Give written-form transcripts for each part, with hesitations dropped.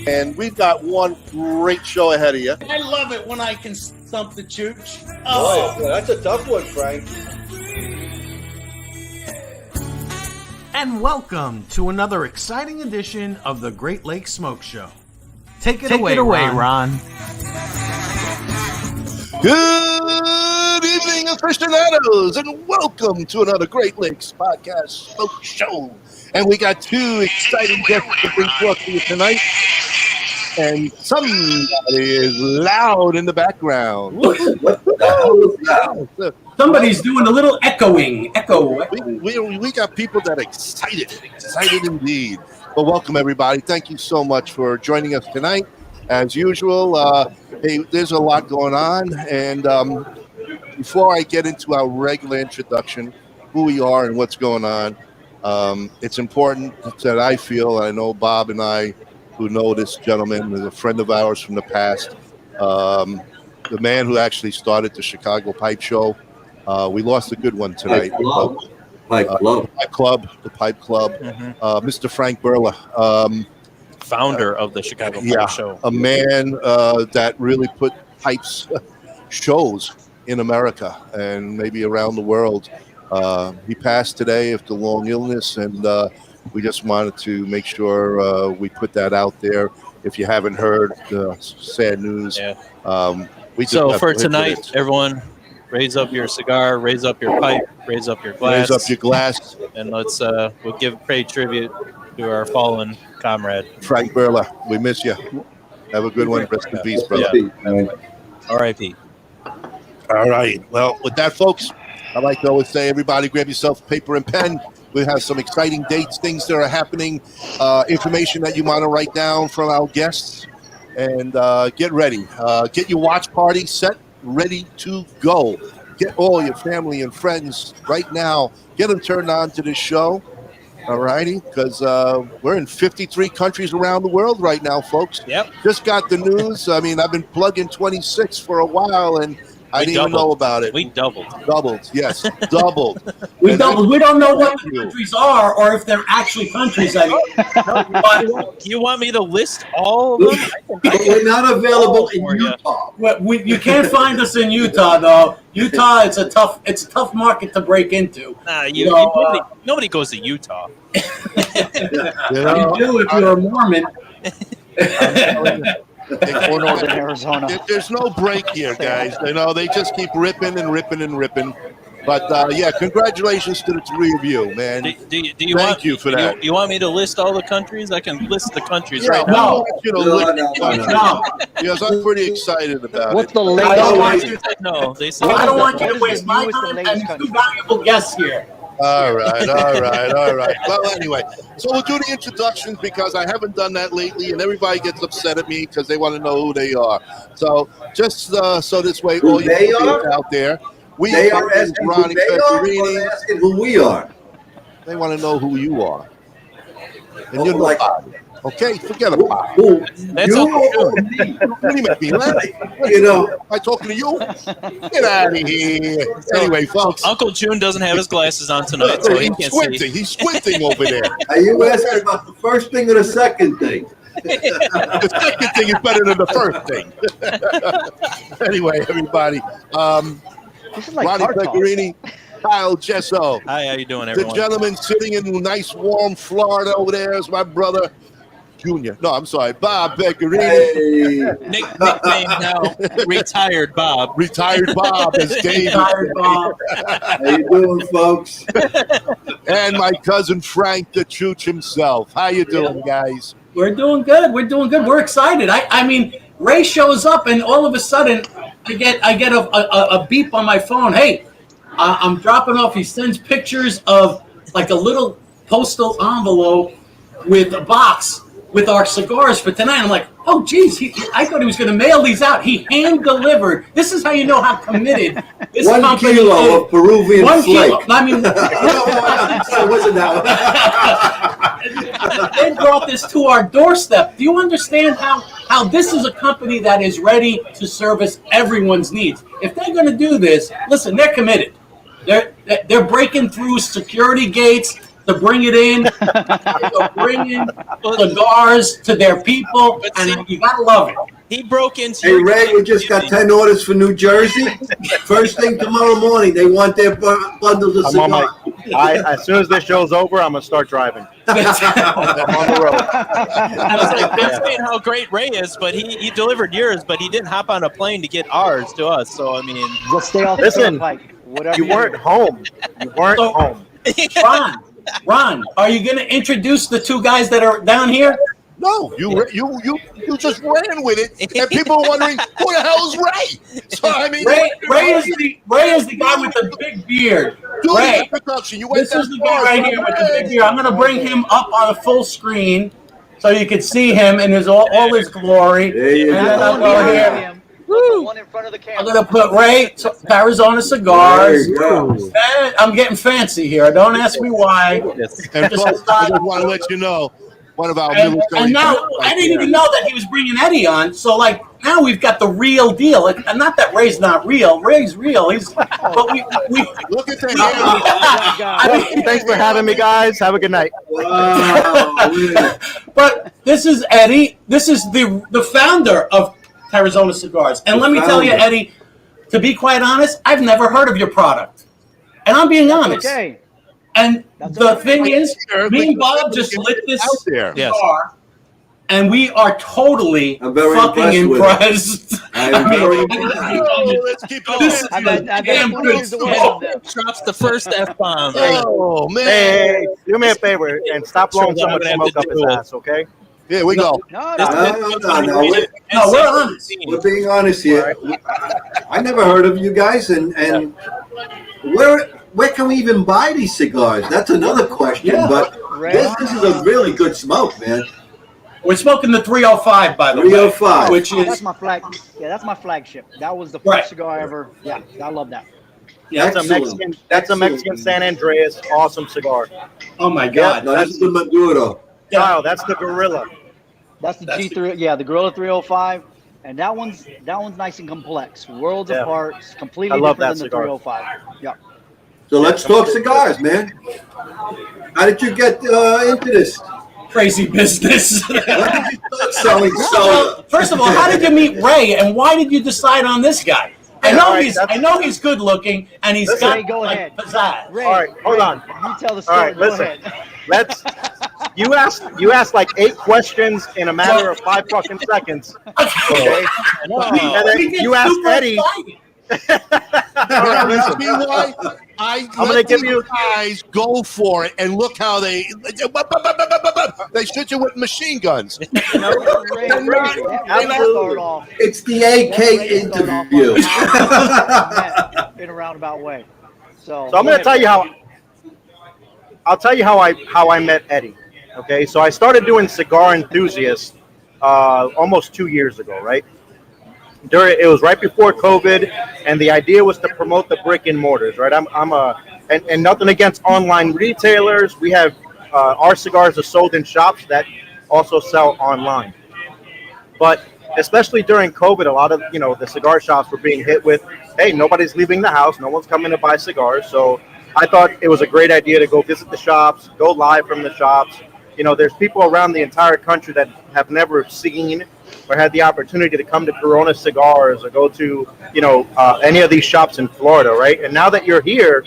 And we've got one great show ahead of you. I love it when I can stump the chooch. Oh, well, that's a tough one, Frank. And welcome to another exciting edition of the Great Lakes Smoke Show. Take it away, Ron. Good evening, aficionados, and welcome to another Great Lakes Podcast Smoke Show. And we got two exciting guests to bring forth to you tonight. And somebody is loud in the background. What the hell was that? Somebody's doing a little echoing. Echo. We got people that are excited indeed. Well, welcome everybody. Thank you so much for joining us tonight. As usual, hey, there's a lot going on, and before I get into our regular introduction, who we are and what's going on, it's important that I feel, I know Bob and I, who know this gentleman, is a friend of ours from the past, the man who actually started the Chicago Pipe Show. We lost a good one tonight. Pipe Club. Mm-hmm. Mr. Frank Berger. Founder of the Chicago Pipe Show. A man that really put pipes shows in America and maybe around the world. He passed today after long illness, and we just wanted to make sure we put that out there. If you haven't heard sad news. So for tonight, everyone, raise up your cigar, raise up your pipe, raise up your glass. Raise up your glass. And let's we'll pay tribute to our fallen comrade. Frank Berger, we miss you. Have a good one. Rest in peace, brother. R.I.P. All right. Well, with that, folks, I like to always say, everybody grab yourself paper and pen. We have some exciting dates, things that are happening, information that you want to write down from our guests, and get ready. Get your watch party set, ready to go. Get all your family and friends right now. Get them turned on to this show. All righty, because we're in 53 countries around the world right now, folks. Yep. Just got the news. I mean, I've been plugging 26 for a while, and I didn't even know about it. We doubled. Yes, doubled. We doubled. We don't know what the countries are or if they're actually countries. I mean, but you want me to list all of them? We're not available in Utah. You can't find us in Utah, though. Utah, it's a tough market to break into. Nobody goes to Utah. You do if you're a Mormon. Or Northern Arizona. There's no break here, guys. You know, they just keep ripping and ripping and ripping. But congratulations to the three of you, man. Thank you for that. You want me to list all the countries? I can list the countries right now. No. Because I'm pretty excited about What's it. the latest? I don't want you to waste my time and two valuable guests here. All right. Well, anyway, so we'll do the introductions because I haven't done that lately, and everybody gets upset at me because they want to know who they are. So just so this way, all you people out there, They are asking who they are, or asking who we are. They want to know who you are. And you're like, okay, forget about it. That's What do you make me laugh? Am I talking to you? Get out of here. Anyway, folks. Uncle June doesn't have his glasses on tonight, so he can't see. He's squinting over there. Are you asking about the first thing or the second thing? The second thing is better than the first thing. Anyway, everybody. This is like Ronnie Pecorini, Kyle Jesso. Hi, how you doing, everyone? The gentleman sitting in nice, warm Florida over there is my brother, Junior. No, I'm sorry, Bob Pecorini. Hey. Nickname now, Retired Bob. Retired Bob is Dave. Retired Bob. How you doing, folks? And my cousin Frank, the Chooch himself. How you doing, guys? We're doing good. We're excited. I mean, Ray shows up, and all of a sudden, I get a beep on my phone. Hey, I'm dropping off. He sends pictures of like a little postal envelope with a box with our cigars for tonight. I'm like, oh, geez, I thought he was going to mail these out. He hand-delivered. This is how you know how committed this 1 company kilo is. of Peruvian 1 flake. kilo. I mean, wasn't that one? they brought this to our doorstep. Do you understand how this is a company that is ready to service everyone's needs? If they're going to do this, listen, they're committed. They're breaking through security gates. to bring it in, to bring in cigars to their people, and you gotta love it. He broke into. Hey Ray, we just got 10 orders for New Jersey. First thing tomorrow morning, they want their bundles of cigars. As soon as this show's over, I'm gonna start driving. I'm on the road. I was like, that's saying how great Ray is, but he delivered yours, but he didn't hop on a plane to get ours to us. So I mean, Just stay off the listen, whatever you weren't home. You weren't home. Ron, are you going to introduce the two guys that are down here? No, you just ran with it, and people are wondering who the hell is Ray. So I mean, Ray is the guy with the big beard. Ray, this is the guy right here with the big beard. I'm going to bring him up on a full screen so you can see him in all his glory. There you and go. then I'll go here. The one in front of the camera. I'm going to put Ray Tarazona Cigars. And I'm getting fancy here. Don't ask me why. And folks, I just want to let you know, one of our military. And now I didn't even know that he was bringing Eddie on. So like now we've got the real deal. And not that Ray's not real. Ray's real. But we look at that. Thanks for having me, guys. Have a good night. Wow. But this is Eddie. This is the founder of Tarazona Cigars. And let me tell you, Eddie, to be quite honest, I've never heard of your product. And I'm being honest. Okay. And the thing is, me and Bob just lit this cigar, and we are totally fucking impressed. Let's keep it. Drops the first F-bomb. Oh, man. Hey, do me a favor and stop blowing so much smoke up his ass, okay? Here we go. No, we're honest. We're being honest here. I never heard of you guys, and where can we even buy these cigars? That's another question. But this is a really good smoke, man. We're smoking the 305, by the way. 305, which is that's my flag. Yeah, that's my flagship. That was the first cigar ever. Yeah, I love that. Yeah, that's a Mexican San Andreas awesome cigar. Oh my God, no, that's the Maduro. Wow, that's the Gorilla. That's the G3. Yeah, the Gorilla 305, and that one's nice and complex. Worlds apart, completely different than the 305. Yeah. So let's talk cigars, man. How did you get into this crazy business? When did you start selling soda? First of all, how did you meet Ray, and why did you decide on this guy? I know he's good looking, and he's got Ray, go ahead. pizzazz. Ray, all right, hold on. You tell the story. All right, listen. You asked like 8 questions in a matter of 5 fucking seconds. Okay. And then you asked Eddie. I'm going to give you guys go for it, and look how they shoot you with machine guns. It's the AK interview. In a roundabout way. So I'm going to tell you how. I'll tell you how I met Eddie. Okay, so I started doing Cigar Enthusiast almost 2 years ago, right? It was right before COVID, and the idea was to promote the brick and mortars, right? And nothing against online retailers. We have our cigars are sold in shops that also sell online. But especially during COVID, a lot of the cigar shops were being hit with, hey, nobody's leaving the house, no one's coming to buy cigars. So I thought it was a great idea to go visit the shops, go live from the shops. There's people around the entire country that have never seen or had the opportunity to come to Corona Cigars or go to, any of these shops in Florida, right? And now that you're here,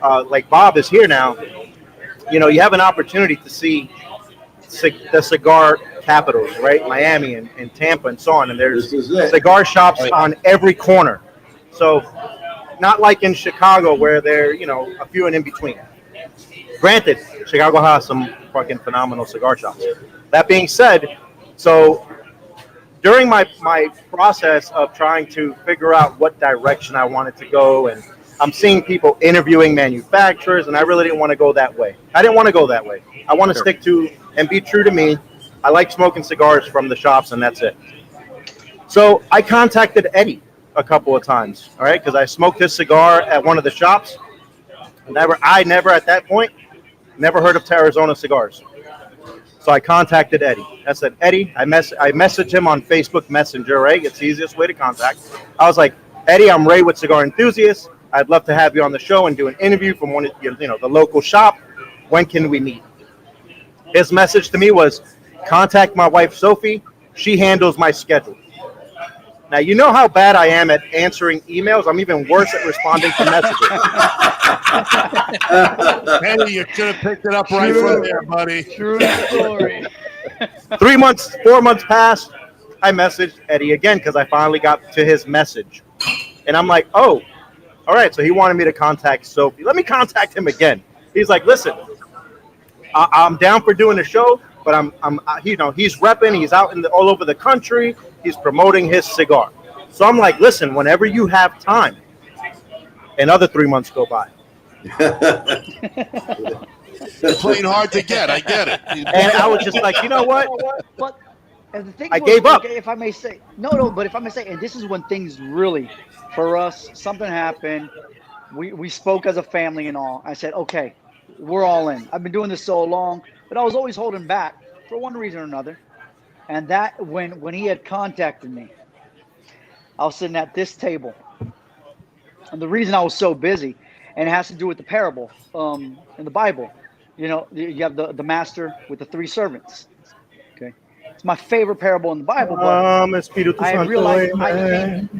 like Bob is here now, you have an opportunity to see the cigar capitals, right? Miami and Tampa and so on. And there's cigar shops on every corner. So not like in Chicago where they're, a few and in between. Granted, Chicago has some fucking phenomenal cigar shops. That being said, so during my process of trying to figure out what direction I wanted to go, and I'm seeing people interviewing manufacturers, and I really didn't want to go that way. I didn't want to go that way. I want to stick to and be true to me. I like smoking cigars from the shops, and that's it. So I contacted Eddie a couple of times, all right, because I smoked his cigar at one of the shops. I never at that point, never heard of Tarazona Cigars. So I contacted Eddie. I said, Eddie, I messaged him on Facebook Messenger, right? It's the easiest way to contact. I was like, Eddie, I'm Ray with Cigar Enthusiast. I'd love to have you on the show and do an interview from one of the local shop. When can we meet? His message to me was, contact my wife, Sophie. She handles my schedule. Now, you know how bad I am at answering emails. I'm even worse at responding to messages. Hey, you should have picked it up right from there, buddy. True story. 4 months passed. I messaged Eddie again because I finally got to his message. And I'm like, oh, all right. So he wanted me to contact Sophie. Let me contact him again. He's like, listen, I'm down for doing the show, but he's repping. He's out all over the country. He's promoting his cigar. So I'm like, listen, whenever you have time. Another 3 months go by. Playing hard to get. I get it. And I was just like, you know what? But and the thing I gave up. If I may say, but if I may say, and this is when things really, for us, something happened. We spoke as a family and all. I said, okay, we're all in. I've been doing this so long, but I was always holding back for one reason or another. And that when he had contacted me, I was sitting at this table. And the reason I was so busy, and it has to do with the parable in the Bible. You know, you have the master with the 3 servants. Okay, it's my favorite parable in the Bible. But I realized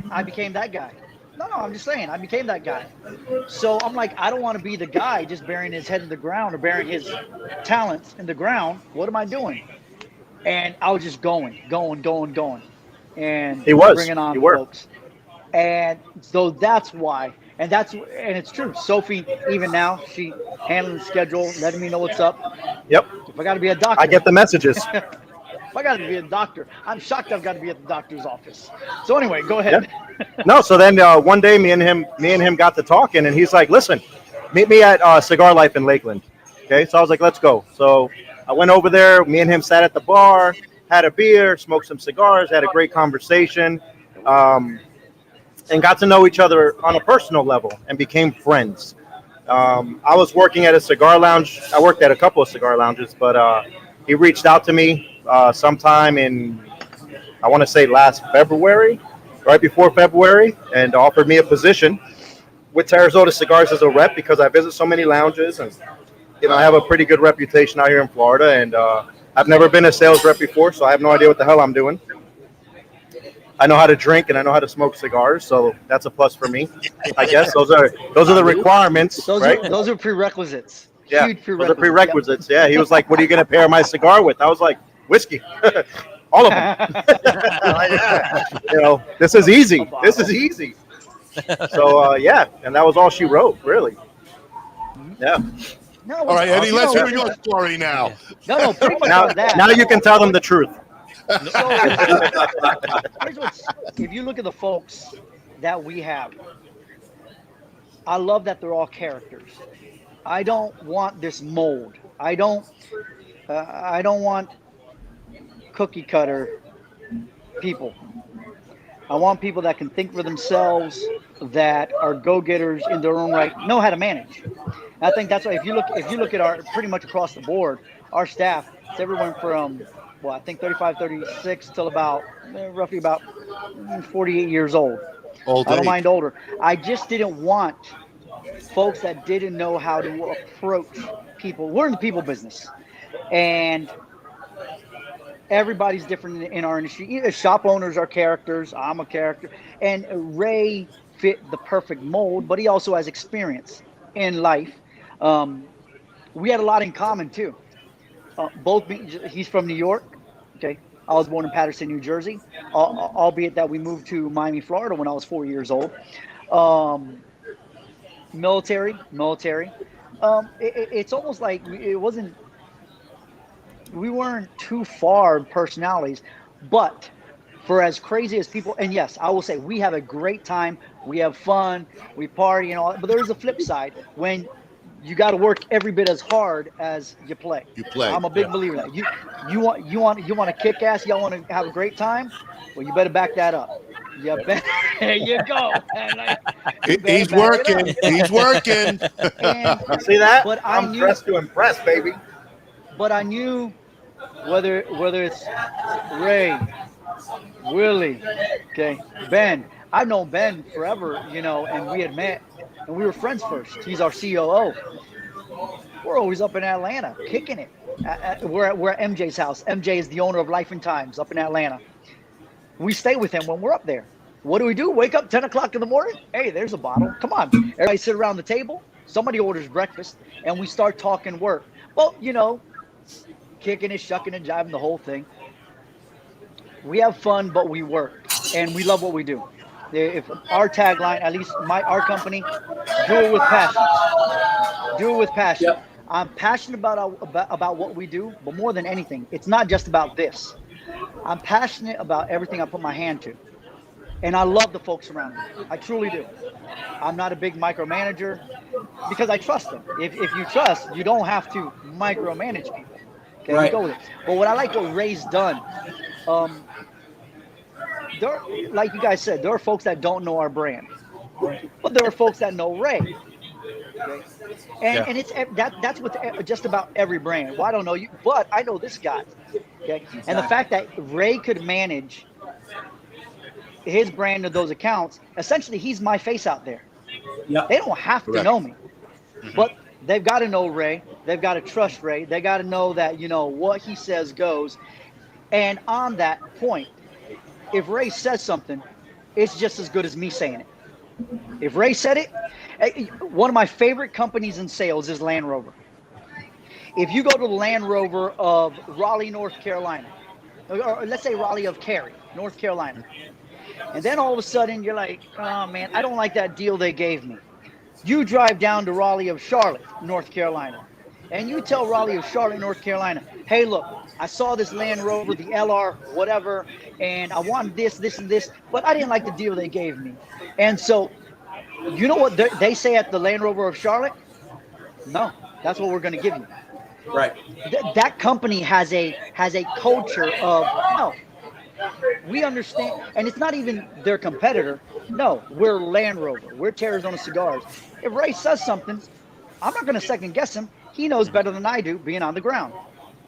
I became that guy. No, I'm just saying, I became that guy. So I'm like, I don't want to be the guy just burying his head in the ground or burying his talents in the ground. What am I doing? And I was just going. And bringing on folks. And so that's why. And it's true. Sophie, even now, she handling the schedule, letting me know what's up. Yep. If I got to be a doctor. I get the messages. If I got to be a doctor, I'm shocked I've got to be at the doctor's office. So anyway, go ahead. Yeah. No, so then one day me and him got to talking, and he's like, listen, meet me at Cigar Life in Lakeland. Okay, so I was like, let's go. So I went over there. Me and him sat at the bar, had a beer, smoked some cigars, had a great conversation, and got to know each other on a personal level and became friends. I was working at a cigar lounge. I worked at a couple of cigar lounges, but he reached out to me sometime in, I want to say last February, right before February, and offered me a position with Tarazona Cigars as a rep because I visit so many lounges and, you know, I have a pretty good reputation out here in Florida, and I've never been a sales rep before, so I have no idea what the hell I'm doing. I know how to drink and I know how to smoke cigars, so that's a plus for me. I guess those are the requirements. Those are prerequisites. Yeah, Huge prerequisites. Those are prerequisites. Yeah, he was like, "What are you going to pair my cigar with?" I was like, "Whiskey, all of them." You know, this is easy. This is easy. So yeah, and that was all she wrote, really. Yeah. No, all right, Eddie, let's hear your story now. No, pretty much now, that. Now you can tell them the truth. So, if you look at the folks that we have, I love that they're all characters. I don't want this mold. I don't want cookie cutter people. I want people that can think for themselves, that are go-getters in their own right, know how to manage. And I think that's why if you look at our pretty much across the board, our staff, it's everyone from, well, I think 35, 36 till about roughly about 48 years old. I don't mind older. I just didn't want folks that didn't know how to approach people. We're in the people business, and everybody's different in our industry. Shop owners are characters. I'm a character, and Ray fit the perfect mold, but he also has experience in life. We had a lot in common too. He's from New York. Okay, I was born in Paterson, New Jersey, albeit that we moved to Miami, Florida when I was 4 years old. Military. It's almost like we weren't too far in personalities, but for as crazy as people, and yes, I will say we have a great time, we have fun, we party and all that, but there's a flip side when you got to work every bit as hard as you play. I'm a big believer in that. You want to kick ass, y'all want to have a great time, well, you better back that up. There you go. He's working. He's working. See that? But I'm dressed to impress, baby. But I knew whether it's Ray, Willie, okay, Ben. I've known Ben forever, you know, and we had met, and we were friends first. He's our COO. we're always up in Atlanta, kicking it. We're at MJ's house. MJ is the owner of Life and Times up in Atlanta. We stay with him when we're up there. What do? Wake up 10 o'clock in the morning? Hey, there's a bottle. Come on. Everybody sit around the table. Somebody orders breakfast, and we start talking work. Well, you know, kicking it, shucking and jiving, the whole thing. We have fun, but we work, and we love what we do. If our tagline, at least our company, do it with passion. Do it with passion. Yep. I'm passionate about what we do, but more than anything, it's not just about this. I'm passionate about everything I put my hand to. And I love the folks around me. I truly do. I'm not a big micromanager because I trust them. If you trust, you don't have to micromanage people. Okay, right. Go with it. But what I like what Ray's done, there, like you guys said, there are folks that don't know our brand, but there are folks that know Ray. Okay? And it's that's with just about every brand. Well, I don't know you, but I know this guy. Okay, and the fact that Ray could manage his brand of those accounts, essentially he's my face out there. Yep. They don't have to know me, but they've got to know Ray. They've got to trust Ray. They got to know that, you know, what he says goes. And on that point, if Ray says something, it's just as good as me saying it. If Ray said it, one of my favorite companies in sales is Land Rover. If you go to the Land Rover of Raleigh, North Carolina, or let's say Raleigh of Cary, North Carolina, and then all of a sudden you're like, oh man, I don't like that deal they gave me. You drive down to Raleigh of Charlotte, North Carolina, and you tell Raleigh of Charlotte, North Carolina, hey, look, I saw this Land Rover, the LR, whatever, and I wanted this, this, and this, but I didn't like the deal they gave me. And so, you know what they say at the Land Rover of Charlotte? No, that's what we're going to give you. Right. That company has a culture of, no, we understand, and it's not even their competitor. No, we're Land Rover. We're Tarazona Cigars. If Ray says something, I'm not going to second guess him. He knows better than I do, being on the ground.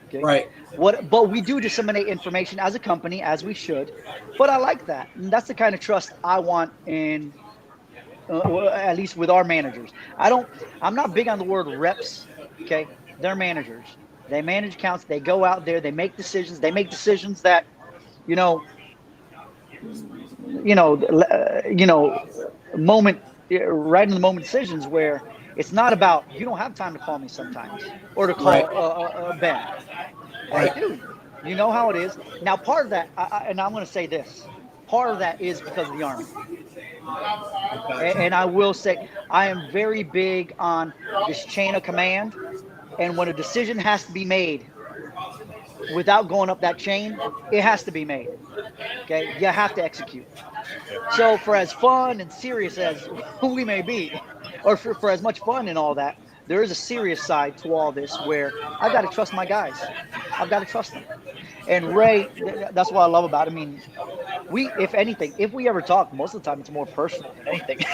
Okay? Right. But we do disseminate information as a company, as we should. But I like that. And that's the kind of trust I want in, at least with our managers. I'm not big on the word reps. Okay. They're managers. They manage accounts. They go out there. They make decisions. They make decisions that, moment, right in the moment decisions where it's not about, you don't have time to call me sometimes or to call Ben. Hey, dude, you know how it is. Now, part of that, and I'm going to say this, part of that is because of the Army. And I will say, I am very big on this chain of command. And when a decision has to be made without going up that chain, it has to be made. Okay, you have to execute. So for as fun and serious as we may be, or for as much fun and all that, there is a serious side to all this where I've got to trust my guys. I've got to trust them. And Ray, that's what I love about it. I mean, if anything, if we ever talk, most of the time it's more personal than anything.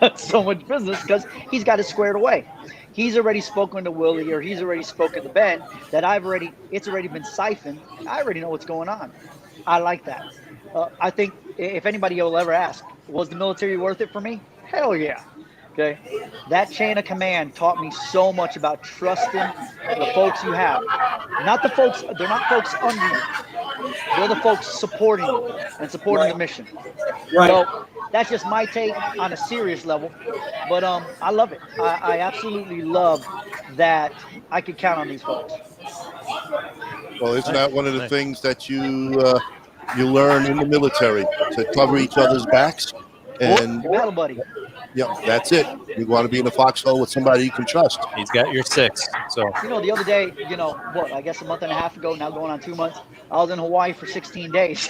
It's so much business because he's got it squared away. He's already spoken to Willie or he's already spoken to Ben that it's already been siphoned. I already know what's going on. I like that. I think if anybody will ever ask, was the military worth it for me? Hell yeah. Okay. That chain of command taught me so much about trusting the folks you have. They're not folks under you. They're the folks supporting you and supporting the mission. Right. So that's just my take on a serious level. But I love it. I absolutely love that I could count on these folks. Well, isn't that one of the things that you learn in the military, to cover each other's backs? And battle buddy. Yeah, that's it. You want to be in a foxhole with somebody you can trust. He's got your six. So the other day, I guess a month and a half ago, now going on 2 months, I was in Hawaii for 16 days.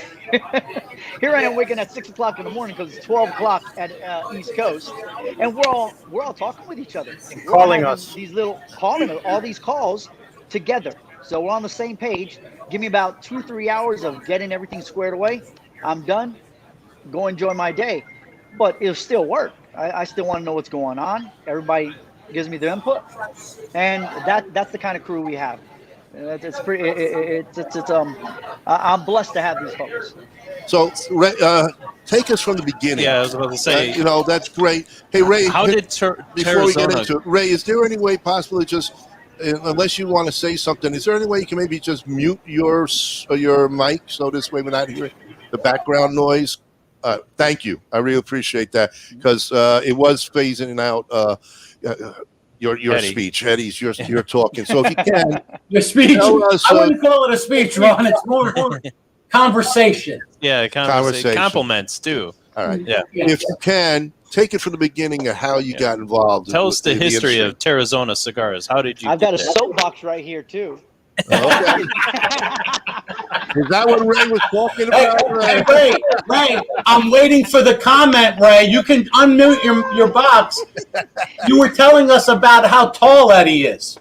Here I am waking at 6 o'clock in the morning because it's 12 o'clock at East Coast, and we're all talking with each other, calling us. All these calls together. So we're on the same page. Give me about 2-3 hours of getting everything squared away. I'm done. Go enjoy my day. But it'll still work. I still want to know what's going on. Everybody gives me their input, and that's the kind of crew we have. It's pretty. I'm blessed to have these folks. So, Ray, take us from the beginning. Yeah, I was about to say. That's great. Hey, Ray. How did before we get into it, Ray, is there any way possible to just unless you want to say something, is there any way you can maybe just mute your mic so this way we're not hearing the background noise? Thank you. I really appreciate that because it was phasing out your speech. Eddie's, you're talking. So if you can. Your speech? I wouldn't call it a speech, Ron. It's more conversation. Yeah, conversation. Compliments, too. All right. Yeah. If you can, take it from the beginning of how you got involved. Tell us the history of Tarazona Cigars. How did you I've got a soapbox right here, too. Okay. Is that what Ray was talking about? Hey, Ray, I'm waiting for the comment, Ray. You can unmute your box. You were telling us about how tall Eddie is.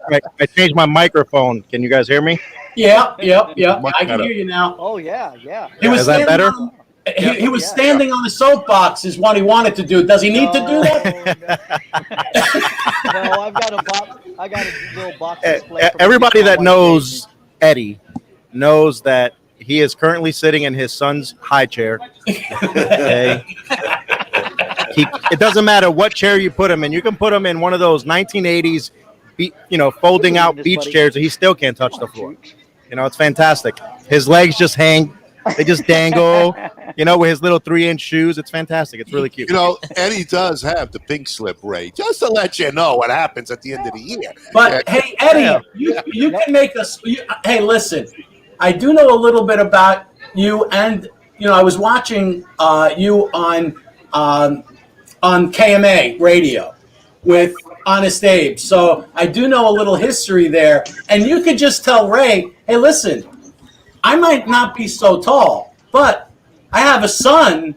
I changed my microphone. Can you guys hear me? Yeah. I can hear you now. Oh, yeah. Is that better? He was standing on the soapbox is what he wanted to do. Does he need to do that? No, I got a little box display. Everybody that knows Eddie knows that he is currently sitting in his son's high chair. Okay. It doesn't matter what chair you put him in. You can put him in one of those 1980s, folding out beach chairs, and he still can't touch the floor. It's fantastic. His legs just hang. They just dangle, with his little 3-inch shoes. It's fantastic. It's really cute. Eddie does have the pink slip, Ray, just to let you know what happens at the end of the year. But, hey, Eddie, you can make us – hey, listen, I do know a little bit about you, and, I was watching you on KMA radio with Honest Abe. So I do know a little history there. And you could just tell Ray, hey, listen – I might not be so tall, but I have a son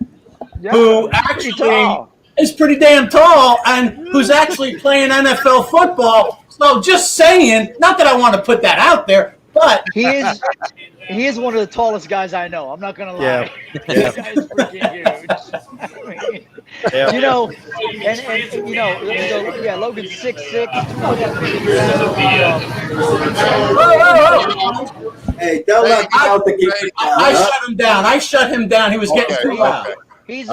who actually is pretty damn tall and who's actually playing NFL football. So just saying, not that I want to put that out there, but he is one of the tallest guys I know. I'm not gonna lie. Yeah. This guy is freaking huge. Logan's 6'6". Hey, don't let him out the game. I shut him down. I shut him down. He was getting too loud. He's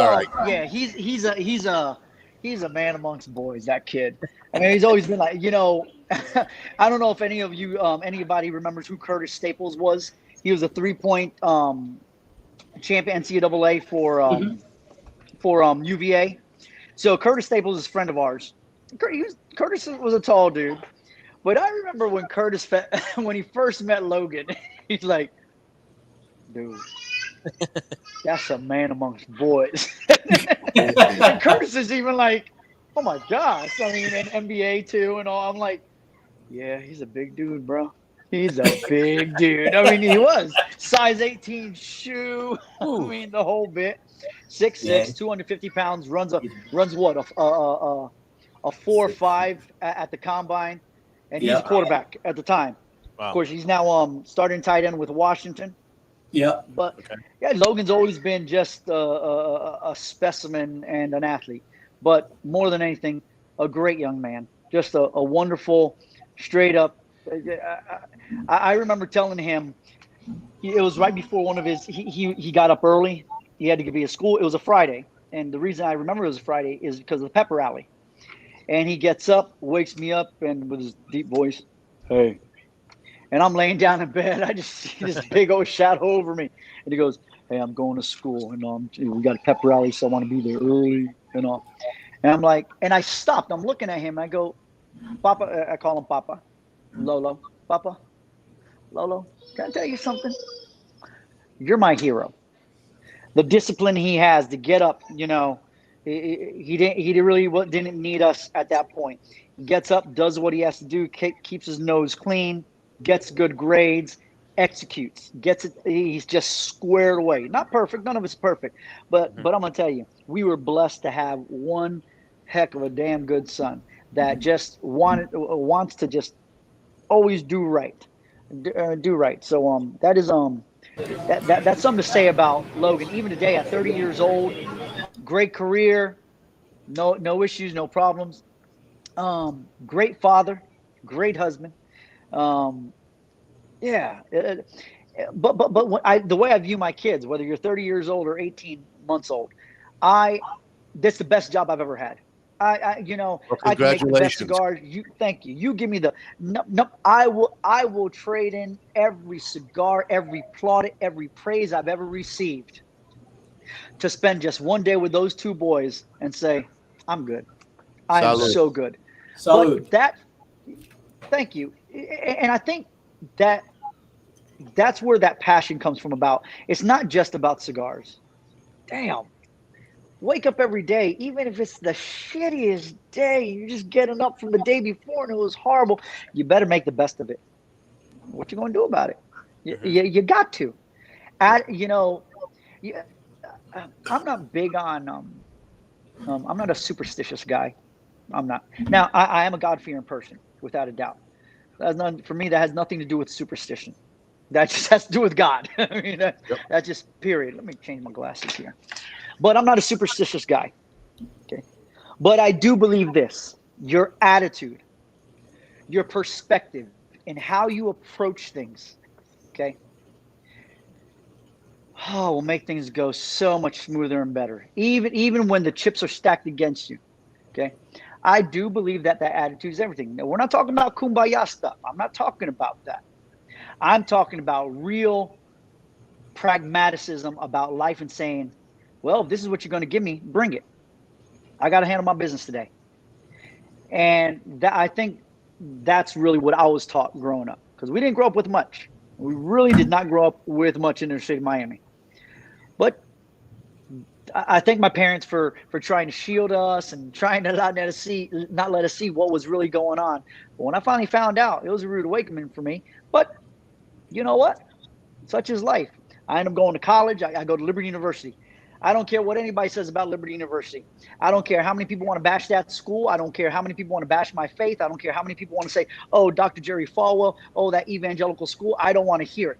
a man amongst boys, that kid. I mean, he's always been like, I don't know if any of you, anybody remembers who Curtis Staples was. He was a 3-point champion NCAA for UVA. So Curtis Staples is a friend of ours. Curtis was a tall dude. But I remember when when he first met Logan, he's like, dude, that's a man amongst boys. And Curtis is even like, oh my gosh. I mean, and NBA too and all. I'm like, yeah, he's a big dude, bro. He's a big dude. I mean, he was. Size 18 shoe. I mean, the whole bit. 6'6", 250 pounds, runs what? A 4.5 at the combine. And he's a quarterback at the time. Wow. Of course, he's now starting tight end with Washington. Yeah. But, Logan's always been just a specimen and an athlete. But more than anything, a great young man. Just a wonderful, straight up. I remember telling him, it was right before one of his, he got up early. He had to be at school. It was a Friday. And the reason I remember it was a Friday is because of the pep rally. And he gets up, wakes me up, and with his deep voice, hey. And I'm laying down in bed. I just see this big old shadow over me. And he goes, hey, I'm going to school. And we got a pep rally, so I want to be there early. And I'm like, and I stopped. I'm looking at him. I go, Papa, I call him Papa. Lolo. Papa, Lolo, can I tell you something? You're my hero. The discipline he has to get up, he didn't need us at that point. He gets up, does what he has to do, keeps his nose clean, gets good grades, executes, gets it. He's just squared away. Not perfect. None of it's perfect. But I'm going to tell you, we were blessed to have one heck of a damn good son that just wants to just always do right. So that is that's something to say about Logan. Even today at 30 years old, great career, no issues, no problems. Great father, great husband. But the way I view my kids, whether you're 30 years old or 18 months old, that's the best job I've ever had. Well, I can make the best congratulations. cigars. Thank you. You give me the no. I will trade in every cigar, every plaudit, every praise I've ever received to spend just one day with those two boys and say, I'm good. I am so good. Salud. But thank you. And I think that's where that passion comes from. It's not just about cigars. Damn. Wake up every day, even if it's the shittiest day, you're just getting up from the day before and it was horrible. You better make the best of it. What you going to do about it? You got to. I'm not big on, I'm not a superstitious guy. I'm not. Now, I am a God-fearing person, without a doubt. For me, that has nothing to do with superstition. That just has to do with God. I mean, that's just period. Let me change my glasses here. But I'm not a superstitious guy. Okay. But I do believe this: your attitude, your perspective, and how you approach things, okay, will make things go so much smoother and better. Even when the chips are stacked against you. Okay. I do believe that attitude is everything. Now, we're not talking about kumbaya stuff. I'm not talking about that. I'm talking about real pragmaticism about life and saying, well, if this is what you're going to give me, bring it. I got to handle my business today. And I think that's really what I was taught growing up, because we didn't grow up with much. We really did not grow up with much in the state of Miami. But I thank my parents for trying to shield us and trying to not let us see what was really going on. But when I finally found out, it was a rude awakening for me. But you know what? Such is life. I end up going to college. I go to Liberty University. I don't care what anybody says about Liberty University. I don't care how many people want to bash that school. I don't care how many people want to bash my faith. I don't care how many people want to say, oh, Dr. Jerry Falwell, oh, that evangelical school. I don't want to hear it.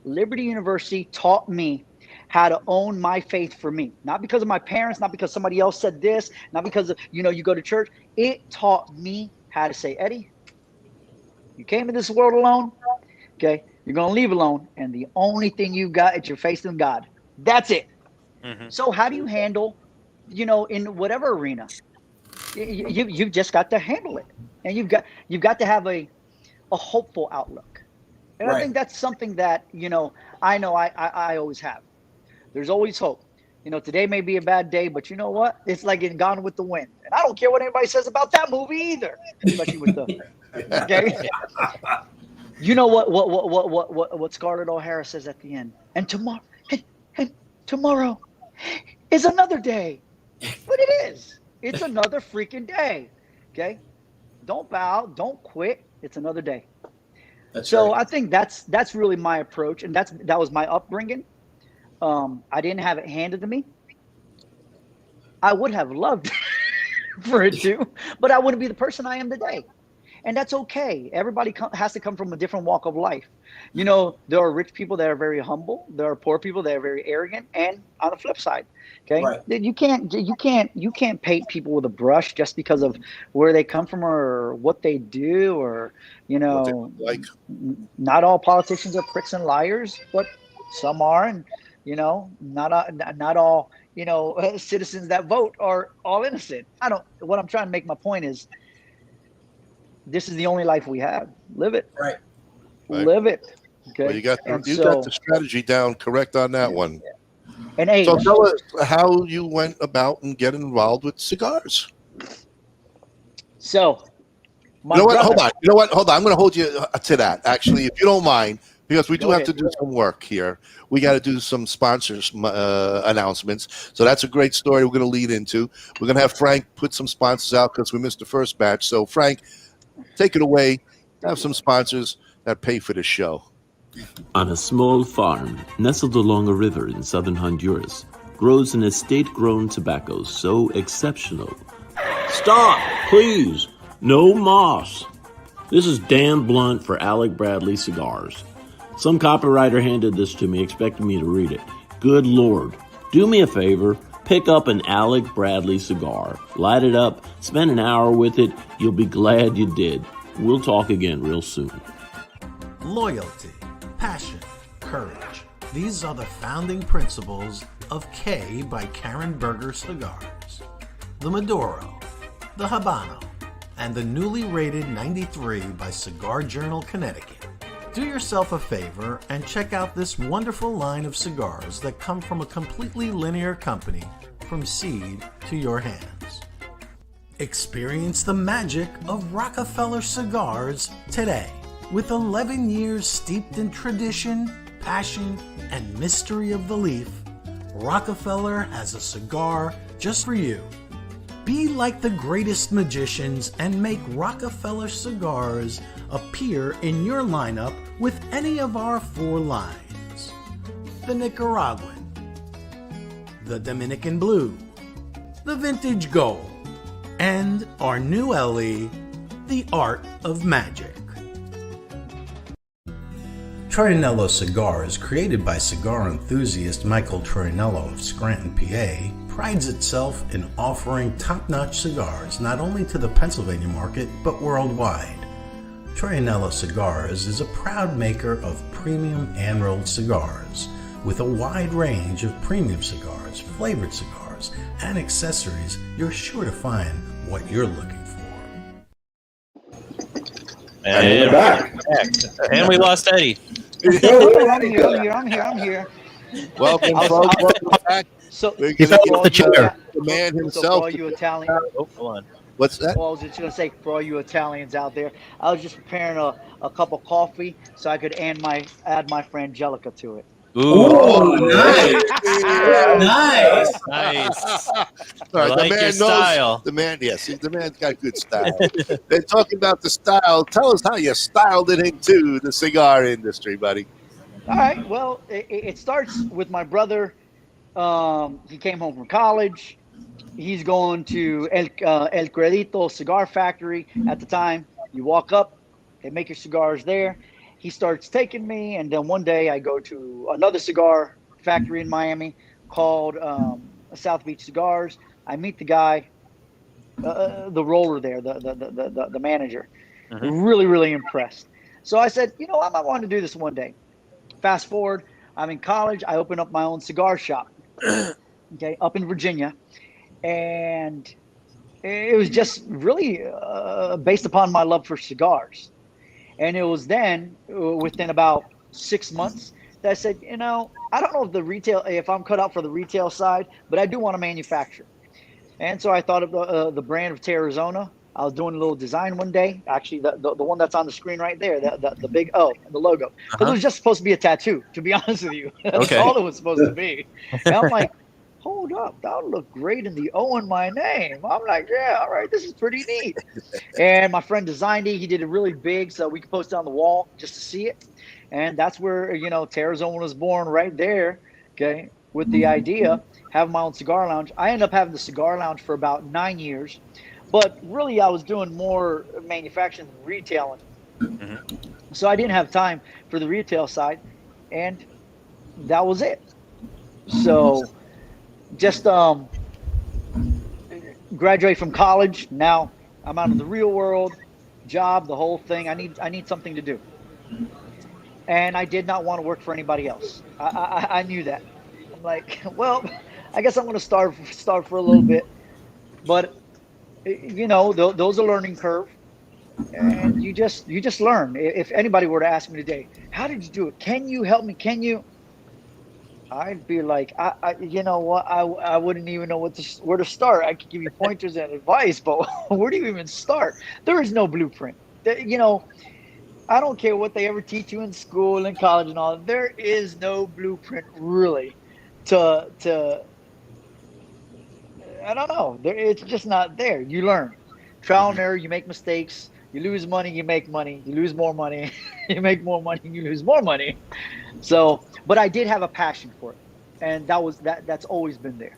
Liberty University taught me how to own my faith for me. Not because of my parents, not because somebody else said this, not because of, you go to church. It taught me how to say, Eddie, you came in this world alone, okay? You're going to leave alone, and the only thing you got is your faith in God. That's it. Mm-hmm. So how do you handle, in whatever arena? You've just got to handle it, and you've got to have a hopeful outlook. And right. I think that's something that I know I always have. There's always hope. Today may be a bad day, but you know what? It's like in Gone with the Wind, and I don't care what anybody says about that movie either, especially with the okay. You know what Scarlett O'Hara says at the end? And tomorrow is another day. But it is. It's another freaking day. Okay? Don't bow. Don't quit. It's another day. That's so right. I think that's really my approach, and that was my upbringing. I didn't have it handed to me. I would have loved for it to, but I wouldn't be the person I am today. And that's okay. Everybody has to come from a different walk of life. There are rich people that are very humble. There are poor people that are very arrogant. And on the flip side, okay, right. You can't paint people with a brush just because of where they come from or what they do, or like. Not all politicians are pricks and liars, but some are, and not all citizens that vote are all innocent. What I'm trying to make my point is, this is the only life we have. Live it. Right. Live it. Okay. Well, you got the strategy down correct on that one. And age. So tell us how you went about and getting involved with cigars. So, Hold on. I'm going to hold you to that. Actually, if you don't mind, because we do have to do some work here. We got to do some sponsors announcements. So that's a great story we're going to lead into. We're going to have Frank put some sponsors out because we missed the first batch. So Frank, take it away. Have some sponsors that pay for the show. On a small farm nestled along a river in southern Honduras grows an estate-grown tobacco so exceptional. Stop, please. No moss. This is Dan Blunt for Alec Bradley Cigars. Some copywriter handed this to me, expecting me to read it. Good Lord. Do me a favor. Pick up an Alec Bradley cigar. Light it up. Spend an hour with it. You'll be glad you did. We'll talk again real soon. Loyalty, passion, courage. These are the founding principles of K by Karen Berger Cigars. The Maduro, the Habano, and the newly rated 93 by Cigar Journal Connecticut. Do yourself a favor and check out this wonderful line of cigars that come from a completely linear company from seed to your hands. Experience the magic of Rockefeller Cigars today. With 11 years steeped in tradition, passion, and mystery of the leaf, Rockefeller has a cigar just for you. Be like the greatest magicians and make Rockefeller Cigars appear in your lineup with any of our 4 lines: the Nicaraguan, the Dominican Blue, the Vintage Gold, and our new LE, the Art of Magic. Troianiello Cigars, created by cigar enthusiast Michael Troianiello of Scranton, PA, prides itself in offering top-notch cigars not only to the Pennsylvania market, but worldwide. Troianiello Cigars is a proud maker of premium hand-rolled cigars, with a wide range of premium cigars, flavored cigars, and accessories. You're sure to find what you're looking for. And we're back. And we lost Eddie. I'm here. Welcome, folks. Welcome back. So, We're gonna get the chair. The man so himself. for all you Italian, Oh, hold on. What's that? well, I was just gonna say, for all you Italians out there, I was just preparing a cup of coffee so I could add my frangelica to it. Oh, nice. Nice. Nice. All right, like the man your knows. style. The man, yes, the man's got good style. They're talking about the style. Tell us how you styled it into the cigar industry, buddy. All right. Well, it starts with my brother. He came home from college. He's going to El Credito Cigar Factory at the time. You walk up, they make your cigars there. He starts taking me, and then one day I go to another cigar factory in Miami called South Beach Cigars. I meet the guy, the roller there, the manager. Really, really impressed. So I said, you know, I might want to do this one day. Fast forward, I'm in college. I open up my own cigar shop, okay, up in Virginia. And it was just really based upon my love for cigars. And it was then, within about 6 months, that I said, you know, I don't know if I'm cut out for the retail side, but I do want to manufacture. And so I thought of the brand of Tarazona. I was doing a little design one day, actually the one that's on the screen right there, the big O, the logo. But it was just supposed to be a tattoo, to be honest with you. That's all it was supposed to be. And I'm like, hold up, that would look great in the O in my name. I'm like, yeah, all right, this is pretty neat. And my friend designed it. He did it really big so we could post it on the wall just to see it. And that's where, you know, Tarazona was born, right there, okay, with the idea, have my own cigar lounge. I ended up having the cigar lounge for about 9 years. But really, I was doing more manufacturing than retailing. So I didn't have time for the retail side. And that was it. So just graduate from college. Now I'm out in the real world, job, the whole thing. I need something to do. And I did not want to work for anybody else. I knew that. I'm like, well, I guess I'm going to start for a little bit. But you know, those are learning curve, and you just learn. If anybody were to ask me today, how did you do it? Can you help me? Can you? I'd be like, you know what? I wouldn't even know where to start. I could give you pointers and advice, but where do you even start? There is no blueprint. You know, I don't care what they ever teach you in school and college and all. There is no blueprint really to I don't know. It's just not there. You learn. Trial and error, you make mistakes. You lose money, you make money. You lose more money, you make more money, you lose more money. So, but I did have a passion for it. And that's always been there.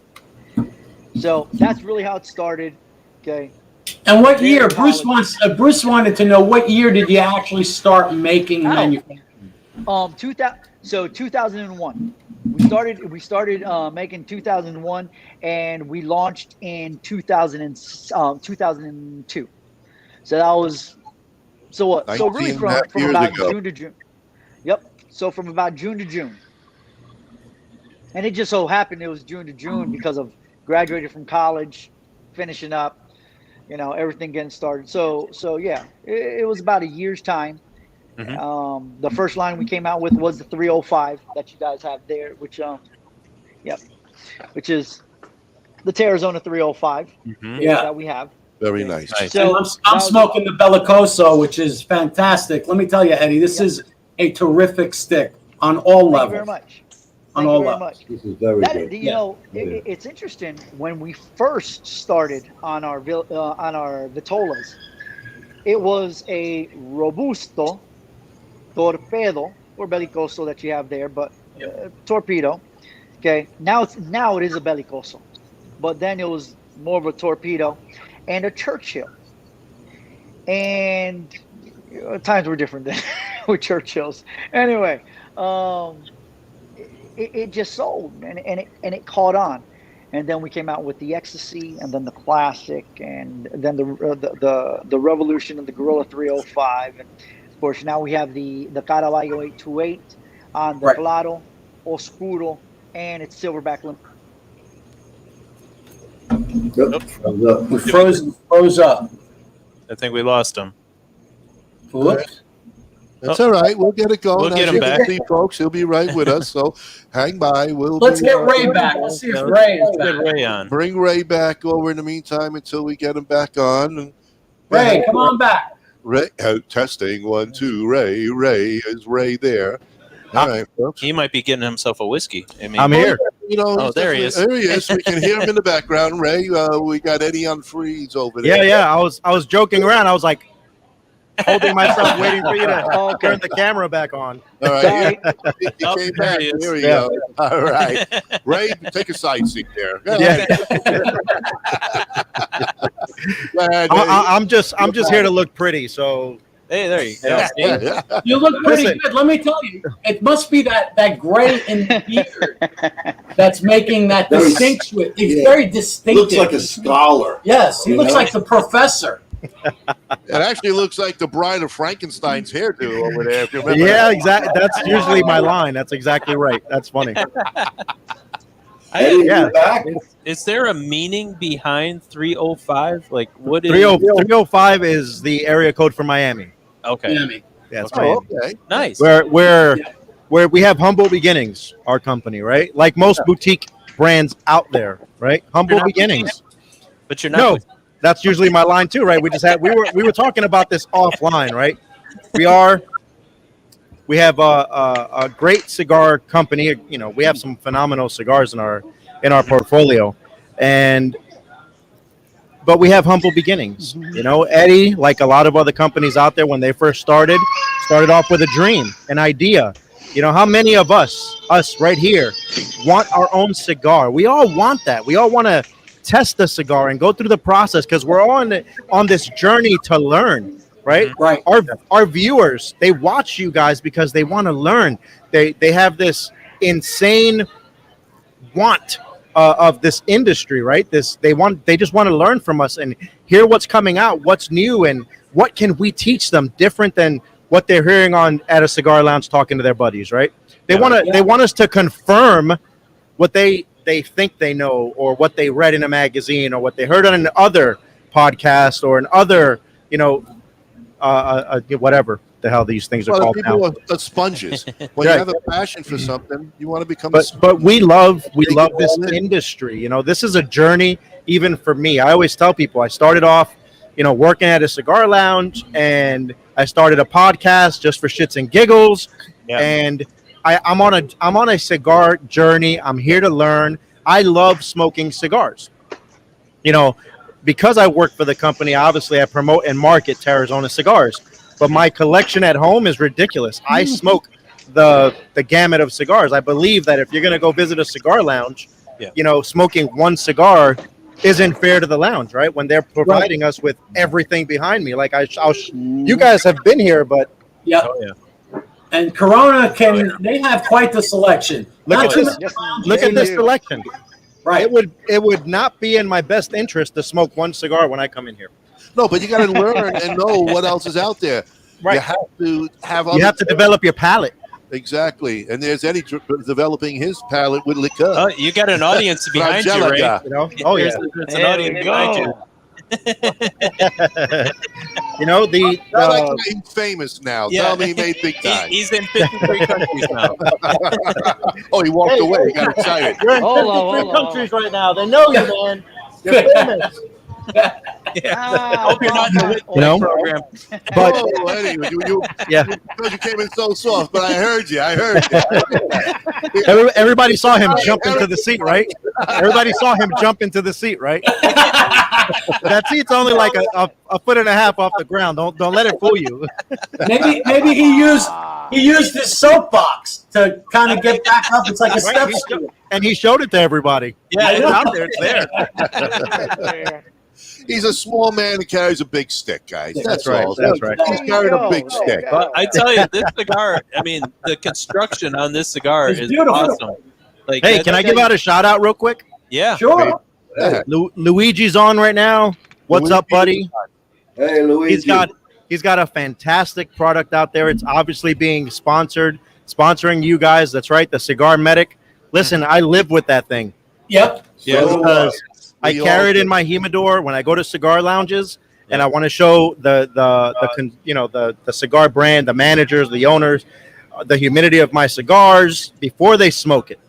So that's really how it started. Okay. And what year? Bruce wanted to know, what year did you actually start making manufacturing? 2001. We started making 2001, and we launched in 2002. So that was what? So really from about June to June. Yep. So from about June to June. And it just so happened it was June to June because of graduated from college, finishing up, everything getting started. So yeah, it was about a year's time. The first line we came out with was the 305 that you guys have there, which is the Tarazona 305 that we have. Very nice. So I'm smoking the Bellicoso, which is fantastic. Let me tell you, Eddie, this is a terrific stick on all levels. Thank you very much. On all levels. This is very good. It's interesting when we first started on our Vitolas, it was a Robusto Torpedo or Bellicoso that you have there, but torpedo. Okay, now it is a Bellicoso, but then it was more of a torpedo and a Churchill. And times were different then with Churchills. Anyway, it just sold, and it caught on. And then we came out with the Ecstasy, and then the Classic, and then the Revolution and the Gorilla 305, and of course now we have the Caraballo 828 on the Claro, Oscuro, and it's Silverback Limp. Froze up. I think we lost him. Whoops. That's all right. We'll get it going. We'll get him back. See, folks, he'll be right with us. So hang by. Let's get Ray back. Let's see if Ray is back. Get Ray on. Bring Ray back over in the meantime until we get him back on. And Ray, come on back. Ray, testing 1, 2. Ray, is Ray there? All right, folks. He might be getting himself a whiskey. I'm here. There he is. There he is. We can hear him in the background. Ray, we got Eddie on freeze over there. Yeah. I was joking around. I was like holding myself, waiting for you to turn the camera back on. All right. He came back. Here we go. All right. Ray, take a side seat there. Go ahead. Go ahead, I'm just here to look pretty. So hey, there you go. You look pretty good. Let me tell you, it must be that gray in the beard that's making that distinction. It's very distinctive. Looks like a scholar. Yes, he looks like the professor. It actually looks like the Bride of Frankenstein's hairdo over there. If you remember exactly. That's usually my line. That's exactly right. That's funny. Is there a meaning behind 305? Like, what is 305 is the area code for Miami. Okay. Miami. Yeah, it's Miami. Okay. Nice. Where we have humble beginnings, our company, right? Like most boutique brands out there, right? Humble beginnings. But you're not. No, that's usually my line too, right? We were talking about this offline, right? We have a great cigar company. We have some phenomenal cigars in our portfolio, but we have humble beginnings. Eddie, like a lot of other companies out there, when they first started off with a dream, an idea. How many of us right here want our own cigar? We all want that. We all want to test the cigar and go through the process because we're on this journey to learn. Right. Our viewers, they watch you guys because they want to learn. They have this insane want of this industry, right? They just want to learn from us and hear what's coming out, what's new, and what can we teach them different than what they're hearing at a cigar lounge talking to their buddies, right? They want us to confirm what they think they know, or what they read in a magazine, or what they heard on an other podcast, or an other, whatever the hell these things are called now. People are sponges. When you have a passion for something, you want to become. But we love this industry. This is a journey. Even for me, I always tell people I started off, working at a cigar lounge, and I started a podcast just for shits and giggles. Yeah. And I'm on a cigar journey. I'm here to learn. I love smoking cigars. Because I work for the company, obviously I promote and market Tarazona Cigars, but my collection at home is ridiculous. I smoke the gamut of cigars. I believe that if you're going to go visit a cigar lounge, smoking one cigar isn't fair to the lounge, right? When they're providing us with everything behind me. Like you guys have been here, but and Corona they have quite the selection. Look at this selection. Right. It would not be in my best interest to smoke one cigar when I come in here. No, but you got to learn and know what else is out there. Right. You have to develop your palate. Exactly. And there's Eddie developing his palate with liqueur. You got an audience behind you, Ray. Oh, yeah. There's an audience behind you. You know, he's famous now. Yeah. Tell me he made big time. He's in 53 countries now. Oh, he walked away. He got excited. You're in 53 countries right now. They know you, man. You're famous. I hope you're not in the program. But anyway, yeah, because you came in so soft, but I heard you. Everybody saw him jump into the seat, right? Everybody saw him jump into the seat, right? That seat's only like a foot and a half off the ground. Don't let it fool you. Maybe he used his soapbox to kind of get back up. It's like a step stool. And he showed it to everybody. Yeah, it's out there. It's there. He's a small man who carries a big stick, guys. That's right. all. That's right. He's carrying a big stick. But I tell you, this cigar, I mean, the construction on this cigar is beautiful. awesome. Like, Hey, can I give out a shout out real quick? Yeah. Sure. Yeah. Luigi's on right now. What's up, buddy? Hey, Luigi. He's got a fantastic product out there. It's obviously being sponsoring you guys. That's right, the Cigar Medic. Listen, I live with that thing. Yep. Yeah. Because I carry it in my humidor when I go to cigar lounges, and I want to show the cigar brand, the managers, the owners, the humidity of my cigars before they smoke it.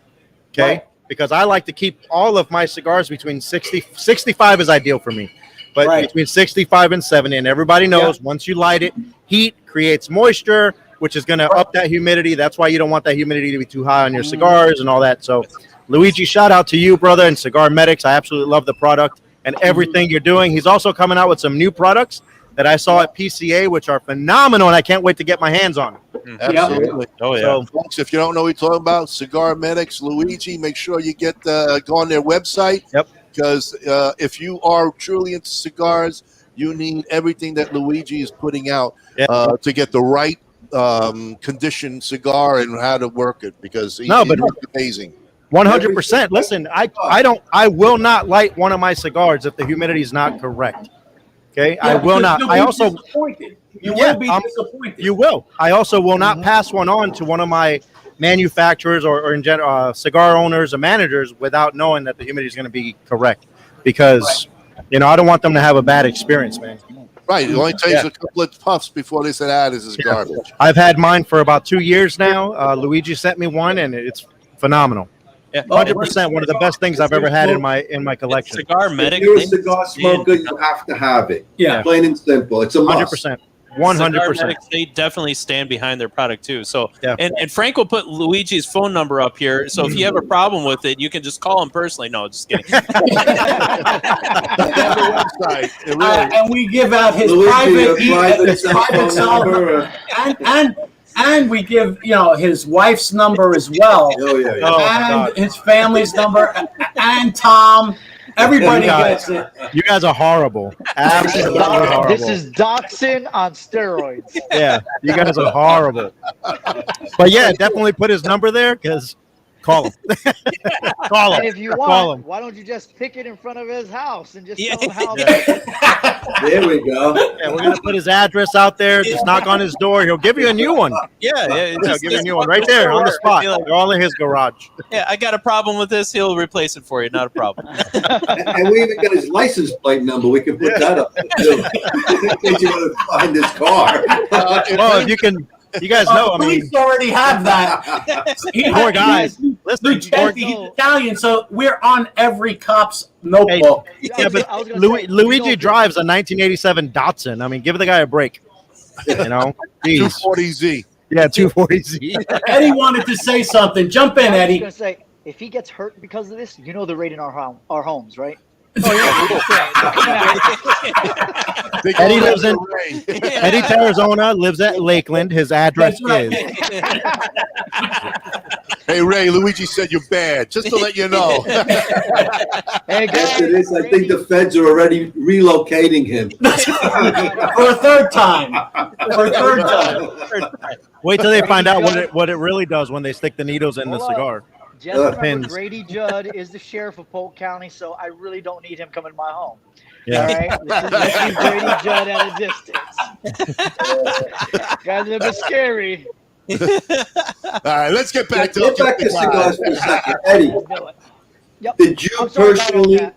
Okay, Right. Because I like to keep all of my cigars between 65 is ideal for me, but Right. between 65 and 70. And everybody knows once you light it, heat creates moisture, which is going to up that humidity. That's why you don't want that humidity to be too high on your cigars and all that. So, Luigi, shout out to you, brother, and Cigar Medics. I absolutely love the product and everything you're doing. He's also coming out with some new products that I saw at PCA, which are phenomenal, and I can't wait to get my hands on. Absolutely. Oh, yeah. So, folks, if you don't know what we're talking about, Cigar Medics, Luigi, make sure you go on their website. Yep. Because if you are truly into cigars, you need everything that Luigi is putting out to get the right conditioned cigar and how to work it. Because he's amazing. 100%. Listen, I will not light one of my cigars if the humidity is not correct. Okay, I will not. I also disappointed. You will be disappointed. You will. I also will not pass one on to one of my manufacturers or in general cigar owners or managers without knowing that the humidity is going to be correct, because I don't want them to have a bad experience, man. Right. It only takes a couple of puffs before they said, this is garbage. I've had mine for about 2 years now. Luigi sent me one, and it's phenomenal. 100%, one of the best things I've ever had in my collection. Cigar Medic. If you're a cigar smoker, you have to have it. Yeah. Plain and simple. It's a must. 100%. 100%. Cigar Medics, they definitely stand behind their product too. So, and Frank will put Luigi's phone number up here. So if you have a problem with it, you can just call him personally. No, just kidding. And we give out his private cell number, and we give his wife's number as well, and his family's number, and Tom. Everybody gets it. You guys are horrible. Absolutely horrible. This is doxing on steroids. Yeah, you guys are horrible. But yeah, definitely put his number there, because call him. Call him. And if you Call want, him. why don't you just pick it in front of his house and just tell him how There we go. Yeah, we're going to put his address out there. Just knock on his door. He'll give you a new one. Yeah, He'll give you a new one right there on the spot. They're all in his garage. Yeah, I got a problem with this. He'll replace it for you. Not a problem. And we even got his license plate number. We can put that up there too. In case you want to find this car. Well, if you can. You guys know, I mean, police already have that. Poor guys. Listen, he's Italian, so we're on every cop's notebook. Yeah, but Luigi drives a 1987 Datsun. I mean, give the guy a break. Jeez. 240Z. Yeah, 240Z. Eddie wanted to say something. Jump in, Eddie. I was going to say, if he gets hurt because of this, they're raiding our homes, right? Eddie lives in Eddie, Tarazona, lives at Lakeland. His address is. Hey, Ray, Luigi said you're bad, just to let you know. Hey, Yes, it is. I think the feds are already relocating him. For a third time. Wait till they find out what it really does when they stick the needles in the cigar. Just remember, Grady Judd is the sheriff of Polk County, so I really don't need him coming to my home. Yeah. All right? Let's keep Grady Judd at a distance. Guys, a bit scary. All right, let's get back to cigars for a second. Eddie, Yep. did you personally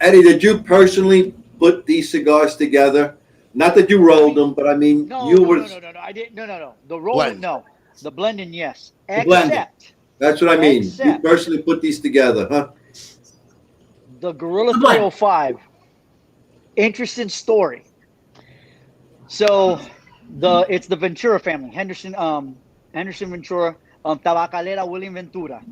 Eddie, did you personally put these cigars together? Not that you rolled them, but I mean, No, you no, were. no, no, no. I didn't. No. The rolling, Blend. no. The blending, yes. The blending. Except That's what I mean. You Except- personally put these together, huh? the Gorilla The blend. 305. Interesting story. So it's the Ventura family. Henderson Ventura, Tabacalera William Ventura.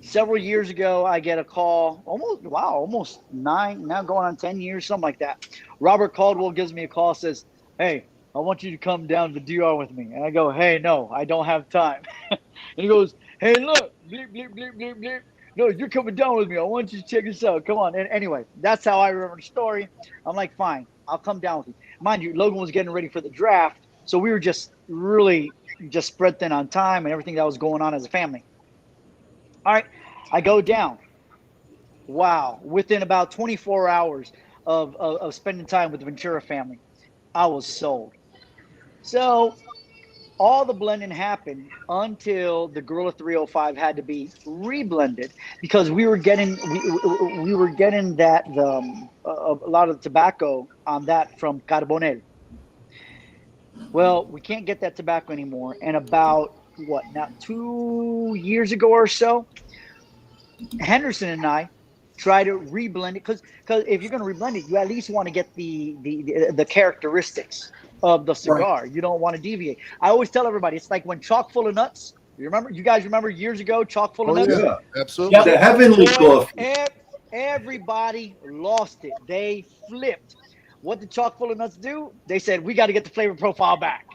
Several years ago, I get a call, almost 9, now going on 10 years, something like that. Robert Caldwell gives me a call, says, hey, I want you to come down to the DR with me. And I go, hey, no, I don't have time. And he goes, hey, look, bleep, bleep, bleep, bleep, bleep. No, you're coming down with me. I want you to check this out. Come on. And anyway, that's how I remember the story. I'm like, fine, I'll come down with you. Mind you, Logan was getting ready for the draft, so we were just really just spread thin on time and everything that was going on as a family. All right, I go down. Wow, within about 24 hours of spending time with the Ventura family, I was sold. So all the blending happened until the Gorilla 305 had to be reblended because we were getting that a lot of the tobacco on that from Carbonell. Well, we can't get that tobacco anymore, and about 2 years ago or so, Henderson and I try to reblend it because if you're going to reblend it, you at least want to get the characteristics of the cigar. Right. You don't want to deviate. I always tell everybody it's like when chock full of nuts. You guys remember years ago, chock full of nuts? Yeah, absolutely. The heavenly coffee. Everybody lost it. They flipped. What did chock full of nuts do? They said we got to get the flavor profile back.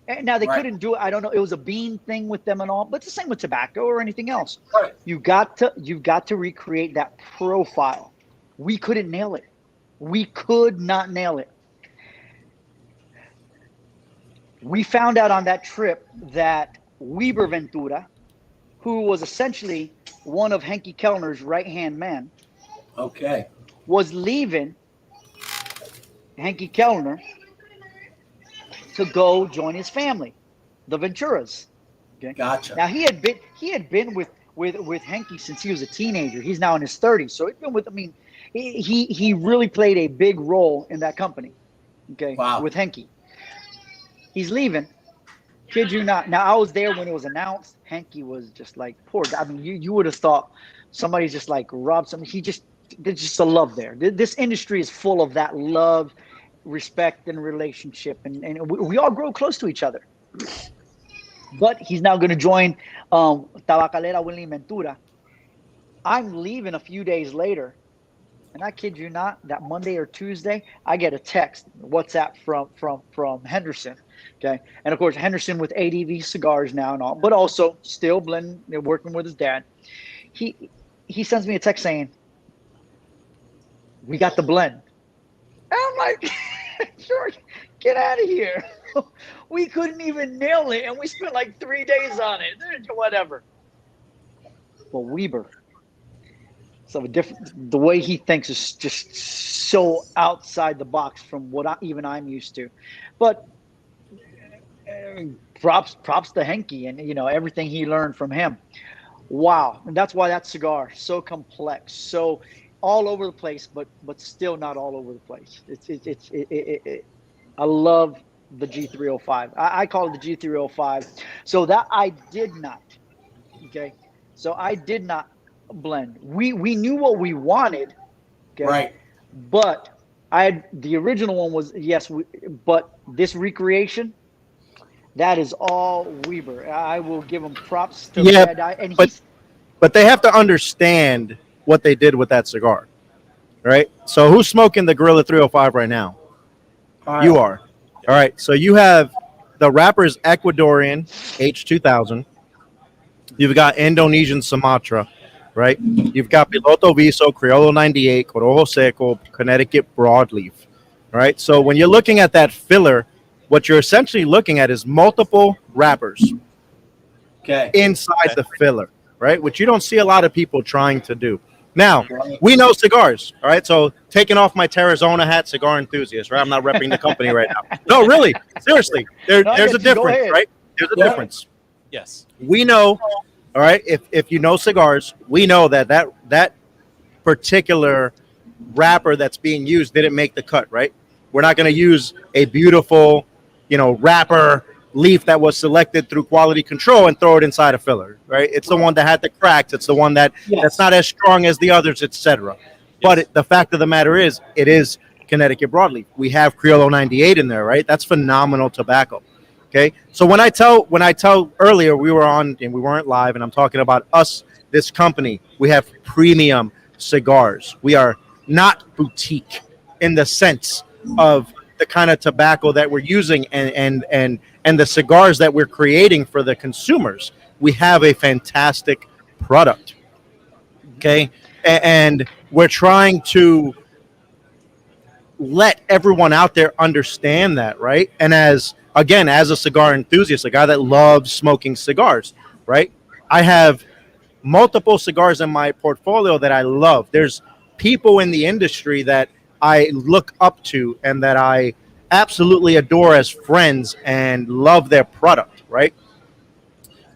And now they couldn't do it. I don't know. It was a bean thing with them and all, but it's the same with tobacco or anything else. Right. You've got to recreate that profile. We couldn't nail it. We could not nail it. We found out on that trip that Weber Ventura, who was essentially one of Henke Kellner's right-hand man, was leaving Henke Kellner to go join his family, the Venturas. Okay. Gotcha. Now he had been with Henke since he was a teenager. He's now in his 30s, so he's been with. I mean, he really played a big role in that company. Okay. Wow. With Henke, he's leaving. Kid you not. Now I was there when it was announced. Henke was just like poor guy. I mean, you would have thought somebody just like robbed somebody. There's just a love there. This industry is full of that love, respect, and relationship, and we all grow close to each other. But he's now going to join Tabacalera William Ventura. I'm leaving a few days later, and I kid you not, that Monday or Tuesday, I get a text, WhatsApp from Henderson. Okay, and of course Henderson with ADV Cigars now and all, but also still blending, working with his dad. He sends me a text saying, "We got the blend." And I'm like, "Sure, get out of here." We couldn't even nail it, and we spent like 3 days on it. Whatever. But Weber, so the way he thinks is just so outside the box from what I'm used to. But props to Henke and everything he learned from him. Wow, and that's why that cigar is so complex, so all over the place, but still not all over the place. I love the G305. I call it the G305. So that I did not. Okay, so I did not blend. We knew what we wanted. Okay? Right. But the original one was but this recreation, that is all Weber. I will give him props to but they have to understand what they did with that cigar, right? So who's smoking the Gorilla 305 right now? You are. All right. So you have the wrapper's Ecuadorian H2000. You've got Indonesian Sumatra, right? You've got Piloto Viso, Criollo 98, Corojo Seco, Connecticut Broadleaf, right? So when you're looking at that filler, what you're essentially looking at is multiple wrappers inside the filler, right? Which you don't see a lot of people trying to do. Now, we know cigars, all right? So taking off my Tarazona hat, Cigar Enthusiast, right? I'm not repping the company right now. No, really, seriously. There's a difference, right? There's a difference. Yes. We know, all right, if you know cigars, we know that particular wrapper that's being used didn't make the cut, right? We're not going to use a beautiful, wrapper leaf that was selected through quality control and throw it inside a filler, right? It's the one that had the cracks. It's the one that's not as strong as the others, etc. But the fact of the matter is, it is Connecticut broadleaf. We have Criollo 98 in there, right? That's phenomenal tobacco. Okay, so when I tell earlier we were on and we weren't live, and I'm talking about us, this company, we have premium cigars. We are not boutique in the sense of the kind of tobacco that we're using and the cigars that we're creating for the consumers. We have a fantastic product. Okay, and we're trying to let everyone out there understand that, right? And as a cigar enthusiast, a guy that loves smoking cigars, right? I have multiple cigars in my portfolio that I love. There's people in the industry that I look up to and that I absolutely adore as friends and love their product, right?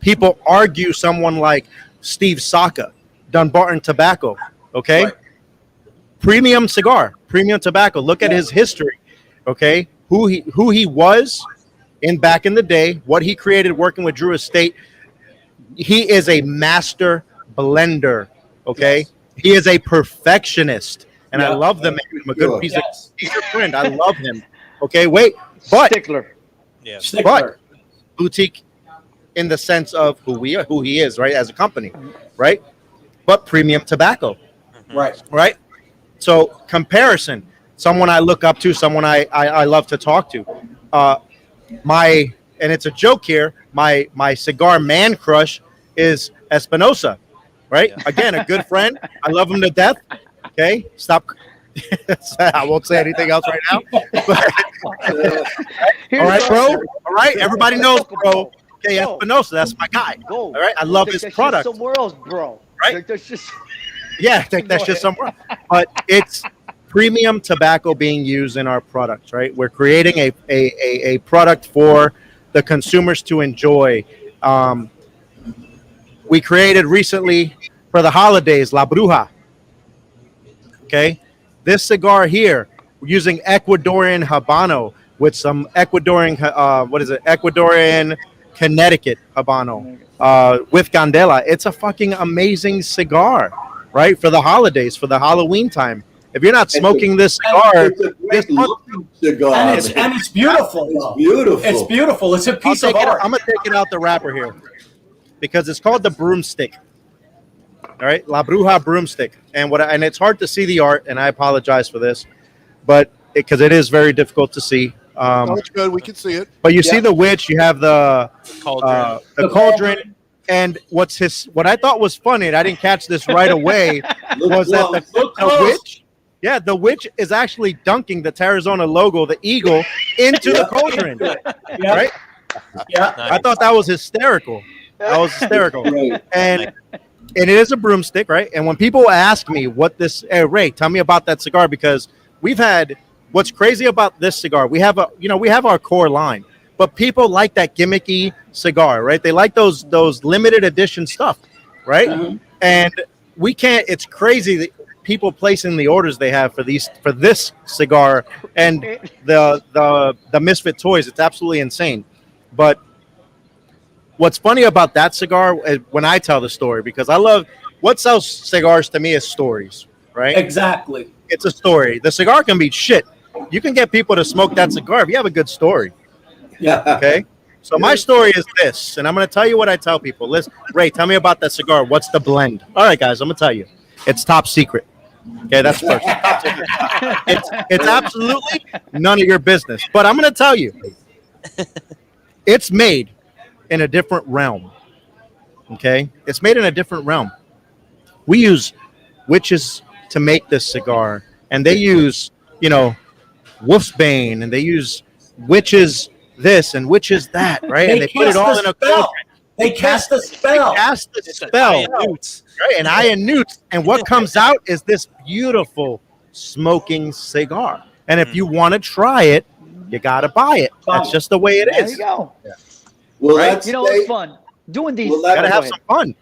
People argue someone like Steve Saka, Dunbarton Tobacco, okay? Right. Premium cigar, premium tobacco. Look at his history, okay? Who he was back in the day, what he created working with Drew Estate. He is a master blender, okay? Yes. He is a perfectionist, and I love the man. I'm a good piece of friend. I love him. Okay, but stickler. Yeah. But boutique in the sense of who he is, right, as a company, right? But premium tobacco, right? So comparison, someone I look up to, someone I love to talk to. And it's a joke here, my cigar man crush is Espinosa, right? Yeah. Again, a good friend. I love him to death. Okay, stop. I won't say anything else right now. All right, bro. All right, everybody knows, bro. Okay, Espinosa, that's my guy. All right, I love his product. Somewhere else, bro. Right? That's just. Yeah, take that shit somewhere. But it's premium tobacco being used in our products, right? We're creating a product for the consumers to enjoy. We created recently for the holidays, La Bruja. Okay, this cigar here, we're using Ecuadorian Habano with some Ecuadorian, Ecuadorian Connecticut Habano with Candela. It's a fucking amazing cigar, right? For the holidays, for the Halloween time. If you're not smoking this cigar, it's a great looking cigar, and it's beautiful. It's beautiful. It's beautiful. It's a piece of art. I'm gonna take it out the wrapper here because it's called the broomstick. All right, La Bruja broomstick, and it's hard to see the art, and I apologize for this, but because it is very difficult to see. It's good. We can see it. But you see the witch. You have the cauldron. And what I thought was funny, and I didn't catch this right away, was that the witch. Yeah, the witch is actually dunking the Tarazona logo, the eagle, into the cauldron. Right? Yeah. I thought that was hysterical. And it is a broomstick, right? And when people ask me what this, hey, Ray, tell me about that cigar, because what's crazy about this cigar, we have our core line, but people like that gimmicky cigar, right? They like those limited edition stuff, right? Mm-hmm. And it's crazy that people placing the orders they have for this cigar and the Misfit toys. It's absolutely insane. But what's funny about that cigar is when I tell the story, because I love what sells cigars to me is stories, right? Exactly. It's a story. The cigar can be shit. You can get people to smoke that cigar if you have a good story. Yeah. Okay. So my story is this, and I'm going to tell you what I tell people. Listen, Ray, tell me about that cigar. What's the blend? All right, guys, I'm going to tell you. It's top secret. Okay, that's first. Top secret. It's absolutely none of your business. But I'm going to tell you, it's made in a different realm. Okay? It's made in a different realm. We use witches to make this cigar, and they use, wolfsbane, and they use witches this and witches that, right? And they put it all in a cauldron. They cast the spell. Right? And I and newts. And what comes out is this beautiful smoking cigar. And if you want to try it, you got to buy it. That's just the way it is. There you go. Yeah. Well, right? It's fun. Doing these. You got to have some fun.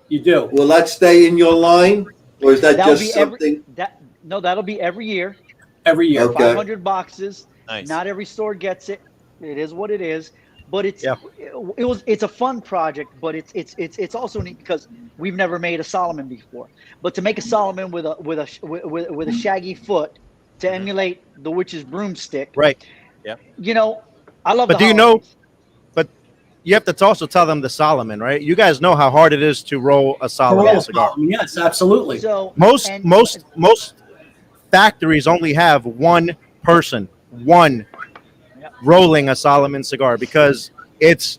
You do. Will that stay in your line? Or is that just something? No, that'll be every year. Every year. Okay. 500 boxes. Nice. Not every store gets it. It is what it is. But it's a fun project, but it's also neat because we've never made a Solomon before. But to make a Solomon with a shaggy foot to emulate the witch's broomstick, Right. Yeah. You know, I love. But do you know? But you have to also tell them the Solomon, right? You guys know how hard it is to roll a Solomon cigar. Yes, absolutely. So Most factories only have one person, rolling a Solomon cigar because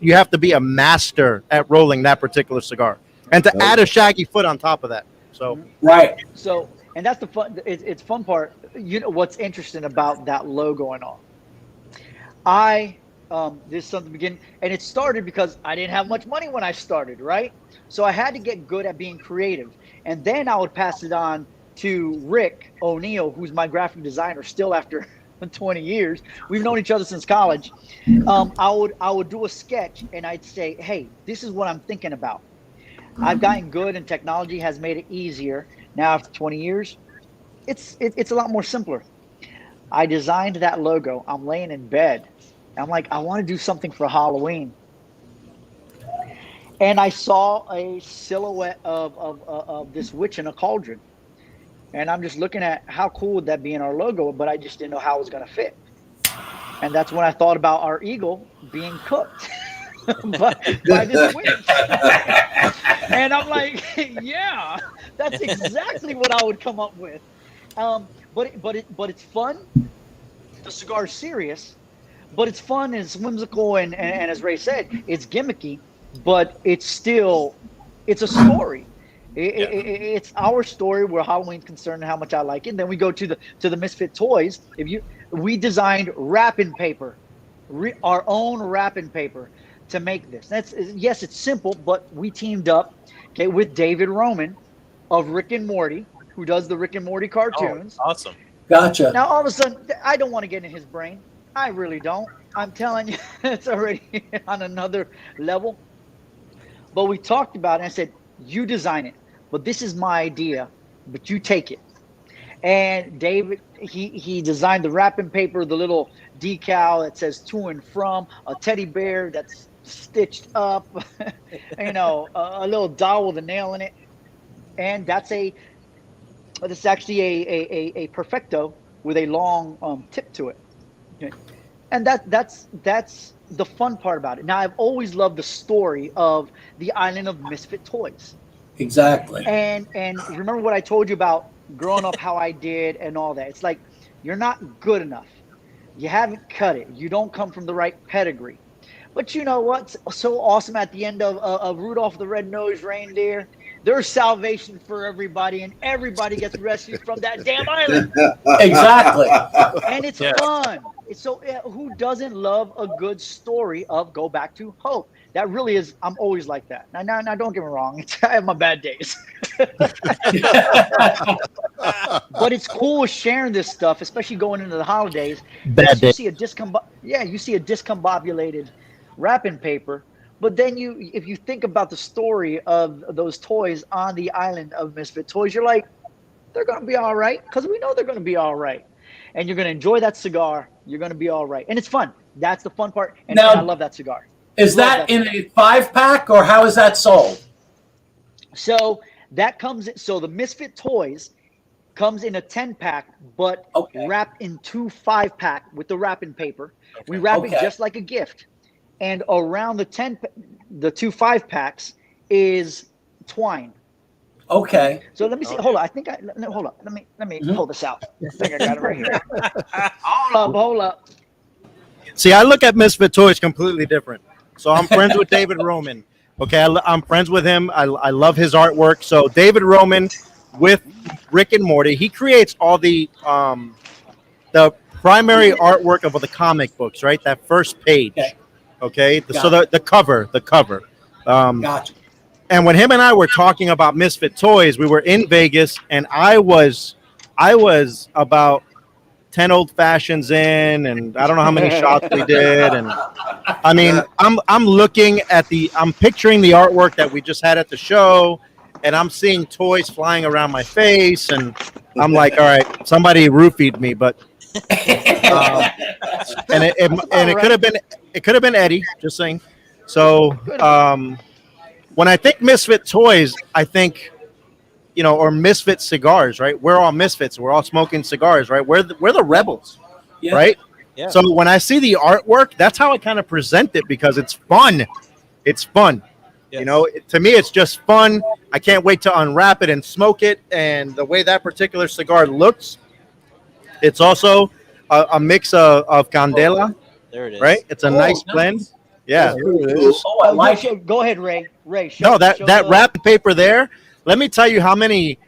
you have to be a master at rolling that particular cigar, and to add a shaggy foot on top of that. So right. So and that's the fun. It's fun part. You know what's interesting about that logo and all. This is something begin, and it started because I didn't have much money when I started, right? So I had to get good at being creative, and then I would pass it on to Rick O'Neill, who's my graphic designer still after 20 years. We've known each other since college. I would do a sketch and I'd say, hey, this is what I'm thinking about. I've gotten good and technology has made it easier. Now after 20 years, it's a lot more simpler. I designed that logo. I'm laying in bed. I'm like, I want to do something for Halloween. And I saw a silhouette of this witch in a cauldron. And I'm just looking at how cool would that be in our logo, but I just didn't know how it was going to fit. And that's when I thought about our eagle being cooked by this witch. And I'm like, yeah, that's exactly what I would come up with. But it's fun. The cigar's serious, but it's fun and it's whimsical and as Ray said, it's gimmicky, but it's a story. It's our story where Halloween's concerned and how much I like it. And then we go to the Misfit Toys. We designed wrapping paper, our own wrapping paper to make this. Yes, it's simple, but we teamed up with David Roman of Rick and Morty, who does the Rick and Morty cartoons. Oh, awesome. Gotcha. Now all of a sudden, I don't want to get in his brain. I really don't. I'm telling you, it's already on another level. But we talked about it and I said, you design it, but this is my idea, but you take it. And David, he designed the wrapping paper, the little decal that says to and from, a teddy bear that's stitched up, a little doll with a nail in it. And that's actually a perfecto with a long tip to it. Okay. And that's the fun part about it. Now, I've always loved the story of the island of misfit toys. Exactly. And remember what I told you about growing up, how I did and all that. It's like, you're not good enough. You haven't cut it. You don't come from the right pedigree. But you know what's so awesome at the end of Rudolph the Red-Nosed Reindeer? There's salvation for everybody, and everybody gets rescued from that damn island. Exactly. And it's fun. So who doesn't love a good story of go back to hope? That really is. I'm always like that. Now, don't get me wrong. I have my bad days. But it's cool sharing this stuff, especially going into the holidays. You see a discombobulated wrapping paper. But then if you think about the story of those toys on the island of Misfit Toys, you're like, they're going to be all right, because we know they're going to be all right. And you're going to enjoy that cigar. You're going to be all right. And it's fun. That's the fun part. And now, I love that cigar. Is that in a 5-pack, or how is that sold? So that comes. So the Misfit Toys comes in a 10-pack, but wrapped in 2 5-pack with the wrapping paper. Okay. We wrap it just like a gift. And around the 2 5-packs is twine. Okay. So let me see. Hold on. Hold up. Let me pull this out. I think I got it right here. Hold up. See, I look at Misfit Toys completely different. So I'm friends with David Roman. Okay, I'm friends with him. I love his artwork. So David Roman with Rick and Morty, he creates all the primary artwork of the comic books, right? That first page. Okay. The cover. Gotcha. And when him and I were talking about Misfit Toys, we were in Vegas, and I was about 10 old fashions in, and I don't know how many shots we did. And I mean, I'm picturing the artwork that we just had at the show, and I'm seeing toys flying around my face, and I'm like, all right, somebody roofied me, but and it could have been Eddie, just saying. So when I think Misfit toys, I think, you know, or Misfit cigars, right? We're all misfits. We're all smoking cigars, right? We're the rebels, right? Yeah. So when I see the artwork, that's how I kind of present it, because it's fun. It's fun. Yes. You know, to me, it's just fun. I can't wait to unwrap it and smoke it. And the way that particular cigar looks, it's also a mix of Candela. There it is. Right? It's a nice blend. Yeah. Oh, I like it. Go ahead, Ray. Ray. No, that wrapping paper there. Let me tell you how many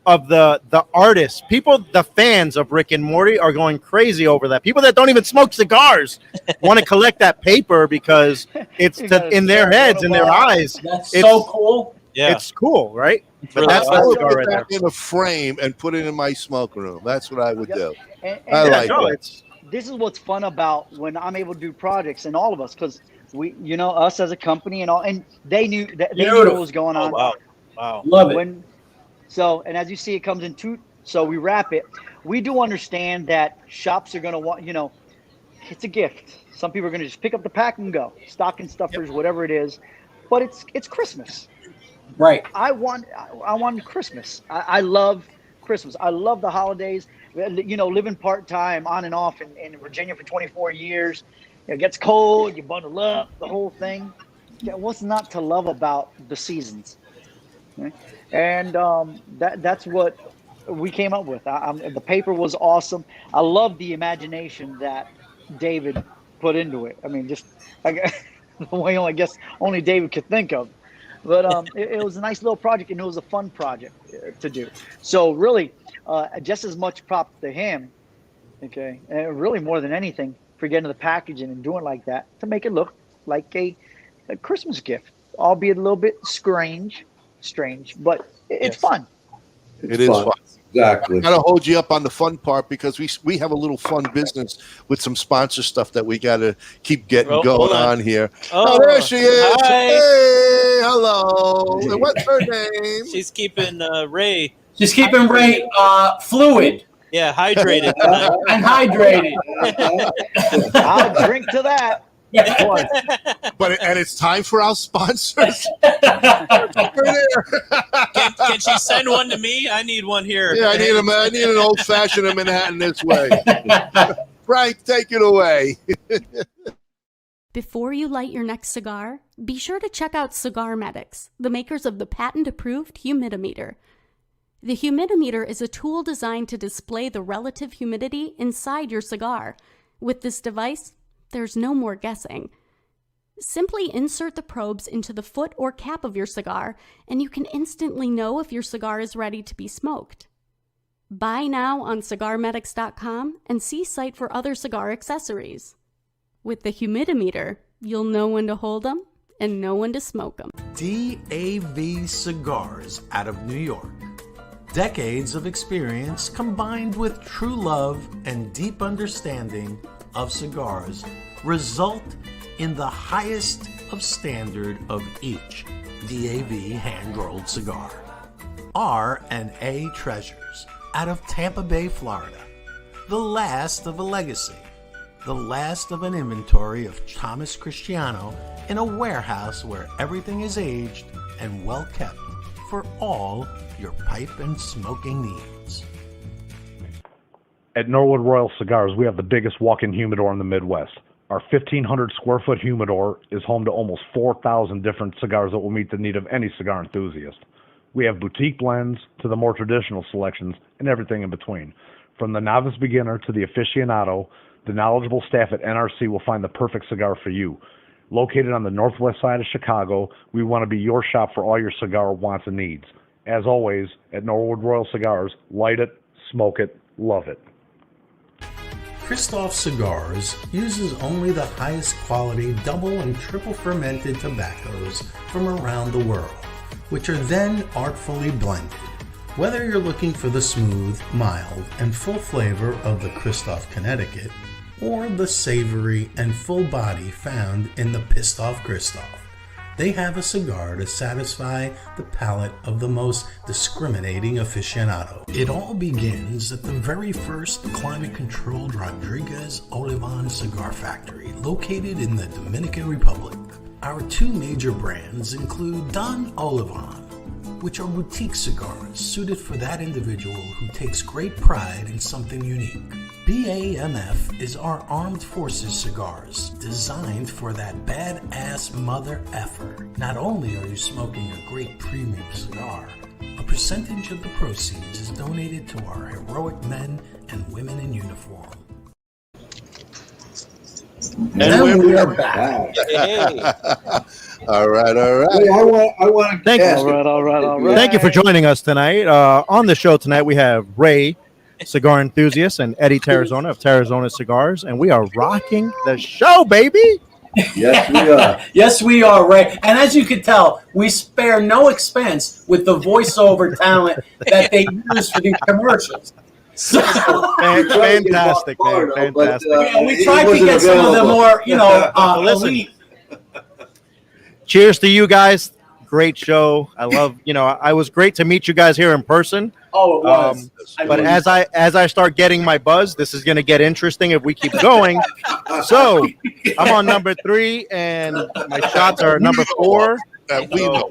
of the artists, people, the fans of Rick and Morty are going crazy over that. People that don't even smoke cigars want to collect that paper because it's in their heads, in their eyes. That's so cool. Yeah. It's cool, right? But really that's I that would cigar put right that there. in a frame and put it in my smoke room. That's what I would do. And I like no, it. this is what's fun about when I'm able to do projects, and all of us, because we, you know, us as a company and all, and they knew what was going on. Oh, wow. Love it. So, and as you see, it comes in two. So we wrap it. We do understand that shops are going to want, you know, it's a gift. Some people are going to just pick up the pack and go, stocking stuffers, whatever it is. But it's Christmas. Right. I want Christmas. I love Christmas. I love the holidays. You know, living part-time on and off in Virginia for 24 years. It gets cold, you bundle up, the whole thing. Yeah, what's not to love about the seasons? Okay? And that's what we came up with. The paper was awesome. I love the imagination that David put into it. I mean, just the way I guess only David could think of. But it was a nice little project, and it was a fun project to do. So really, just as much props to him, okay, and really more than anything, for getting the packaging and doing like that to make it look like a Christmas gift, albeit a little bit strange, but it's fun. It is fun. Exactly. I gotta hold you up on the fun part because we have a little fun business with some sponsor stuff that we gotta keep getting going on here. Oh, there she is. Hi. Hey, hello. And what's her name? She's keeping Ray. Just keeping Ray fluid. Yeah, hydrated. And hydrated. I'll drink to that. And it's time for our sponsors. Can she send one to me? I need one here. Yeah, I need an old fashioned in Manhattan this way. Frank, take it away. Before you light your next cigar, be sure to check out Cigar Medics, the makers of the patent-approved humidimeter. The humidimeter is a tool designed to display the relative humidity inside your cigar. With this device, there's no more guessing. Simply insert the probes into the foot or cap of your cigar, and you can instantly know if your cigar is ready to be smoked. Buy now on cigarmedics.com and see site for other cigar accessories. With the humidimeter, you'll know when to hold them and know when to smoke them. DAV Cigars out of New York. Decades of experience combined with true love and deep understanding of cigars result in the highest of standard of each DAV hand-rolled cigar. RnA Treasures out of Tampa Bay, Florida. The last of a legacy. The last of an inventory of Thomas Cristiano in a warehouse where everything is aged and well kept for all your pipe and smoking needs. At Norwood Royal Cigars, we have the biggest walk-in humidor in the Midwest. Our 1,500 square foot humidor is home to almost 4,000 different cigars that will meet the need of any cigar enthusiast. We have boutique blends to the more traditional selections and everything in between. From the novice beginner to the aficionado, the knowledgeable staff at NRC will find the perfect cigar for you. Located on the northwest side of Chicago, we want to be your shop for all your cigar wants and needs. As always, at Norwood Royal Cigars, light it, smoke it, love it. Kristoff Cigars uses only the highest quality double and triple fermented tobaccos from around the world, which are then artfully blended. Whether you're looking for the smooth, mild, and full flavor of the Kristoff Connecticut, or the savory and full body found in the Pissed Off Kristoff, they have a cigar to satisfy the palate of the most discriminating aficionado. It all begins at the very first climate-controlled Rodriguez Olivan cigar factory located in the Dominican Republic. Our two major brands include Don Olivan, which are boutique cigars suited for that individual who takes great pride in something unique. BAMF is our armed forces cigars, designed for that badass mother effer. Not only are you smoking a great premium cigar, a percentage of the proceeds is donated to our heroic men and women in uniform. And we are back. Hey. All right. Hey, I want to Thank you. All right. Thank you for joining us tonight. On the show tonight, we have Ray, Cigar Enthusiast, and Eddie Tarazona of Tarazona Cigars, and we are rocking the show, baby. Yes, we are. Yes, we are, Ray. And as you can tell, we spare no expense with the voiceover talent that they use for these commercials. So, Fantastic, man. Fantastic. we tried to get some of the more, Listen. elite. Cheers to you guys. Great show. I love, I was great to meet you guys here in person. Oh, it was. But as I start getting my buzz, this is going to get interesting if we keep going. So I'm on number 3, and my shots are number 4. We know.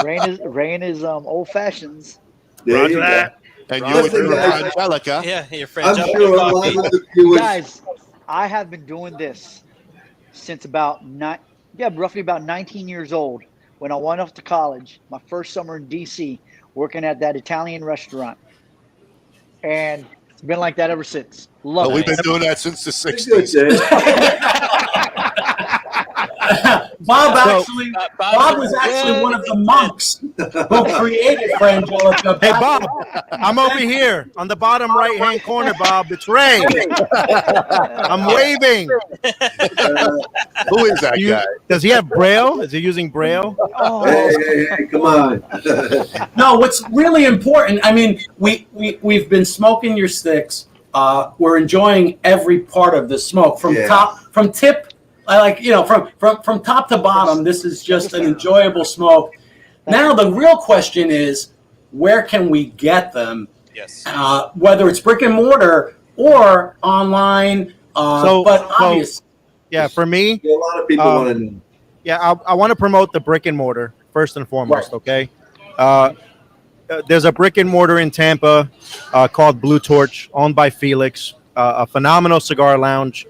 Rain is old fashions. There you go. And you and your Angelica. Yeah, your I'm friend. sure a lot of the viewers. Guys, I have been doing this since roughly about 19 years old. When I went off to college, my first summer in DC, working at that Italian restaurant, and it's been like that ever since. Love it. We've been doing that since the 60s. Bob was actually one of the monks who created Frangelica. Hey, Bob, I'm over here on the bottom right-hand corner, Bob. It's Ray. I'm waving. Who is that guy? Does he have Braille? Is he using Braille? Oh. Hey, come on. No, what's really important, I mean, we've been smoking your sticks. We're enjoying every part of the smoke from tip. I like, from top to bottom, this is just an enjoyable smoke. Now, the real question is, where can we get them? Yes. Whether it's brick and mortar or online. Obviously. Yeah, for me. A lot of people want to know. Yeah, I want to promote the brick and mortar first and foremost, okay? There's a brick and mortar in Tampa called Blue Torch, owned by Felix, a phenomenal cigar lounge.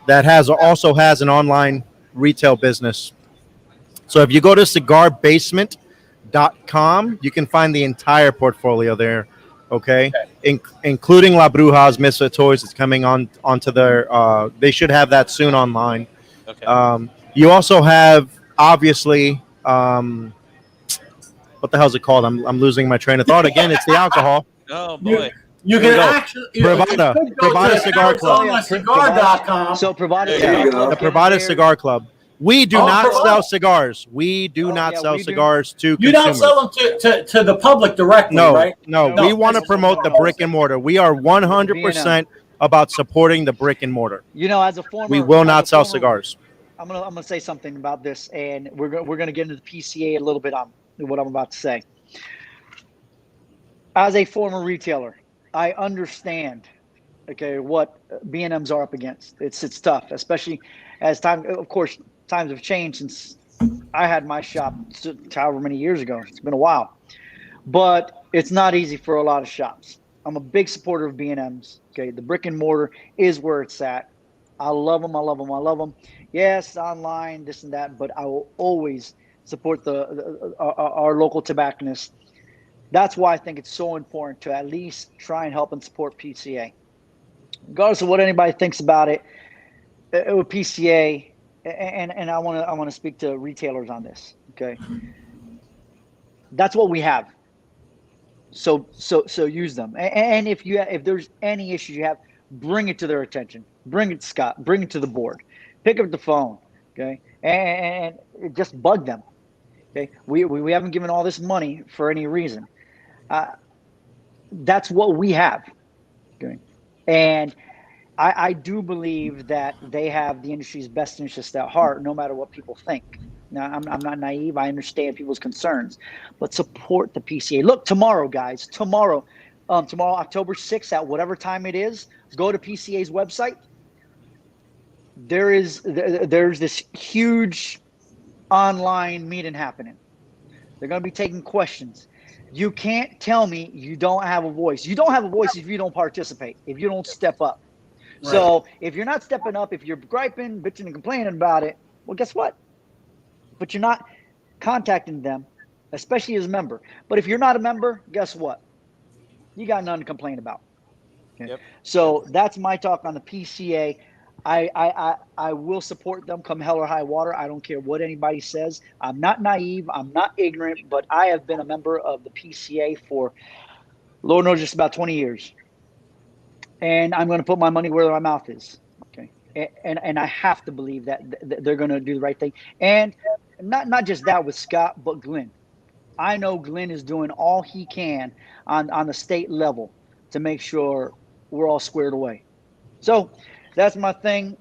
That also has an online retail business. So if you go to cigarbasement.com, you can find the entire portfolio there, okay? Including La Bruja's Missa Toys. It's coming onto their they should have that soon online. Okay. You also have, obviously, what the hell is it called? I'm losing my train of thought again. It's the alcohol. Oh, boy. You can actually Privada Cigar Club. Cigar.com. So Privada The Privada Cigar Club. We do not sell cigars. We do not sell cigars to You consumers. don't sell them to the public directly, right? No. We want to promote the brick and mortar. We are 100% about supporting the brick and mortar. As a former, We will not sell cigars. I'm gonna say something about this, and we're gonna get into the PCA a little bit on what I'm about to say. As a former retailer, I understand, what B&Ms are up against. It's tough, especially as times have changed since I had my shop however many years ago. It's been a while, but it's not easy for a lot of shops. I'm a big supporter of B&Ms. Okay, the brick and mortar is where it's at. I love them. I love them. I love them. Yes, online, this and that, but I will always support our local tobacconists. That's why I think it's so important to at least try and help and support PCA. Regardless of what anybody thinks about it, with PCA, and I want to speak to retailers on this. Okay, that's what we have. So use them. And if there's any issues you have, bring it to their attention. Bring it to Scott. Bring it to the board. Pick up the phone. Okay, and just bug them. Okay, we haven't given all this money for any reason. That's what we have. Okay, and I do believe that they have the industry's best interests at heart, no matter what people think. Now, I'm not naive. I understand people's concerns, but support the PCA. Look, tomorrow, guys, tomorrow, October 6th, at whatever time it is, go to PCA's website. There's this huge online meeting happening. They're going to be taking questions. You can't tell me you don't have a voice. You don't have a voice if you don't participate, if you don't step up. Right. So if you're not stepping up, if you're griping, bitching, and complaining about it, well, guess what? But you're not contacting them, especially as a member. But if you're not a member, guess what? You got nothing to complain about. Okay? Yep. So that's my talk on the PCA. I will support them come hell or high water. I don't care what anybody says. I'm not naive. I'm not ignorant, but I have been a member of the PCA for, Lord knows, just about 20 years. And I'm going to put my money where my mouth is. Okay. And I have to believe that they're going to do the right thing. And not just that with Scott, but Glenn. I know Glenn is doing all he can on the state level to make sure we're all squared away. So that's my thing.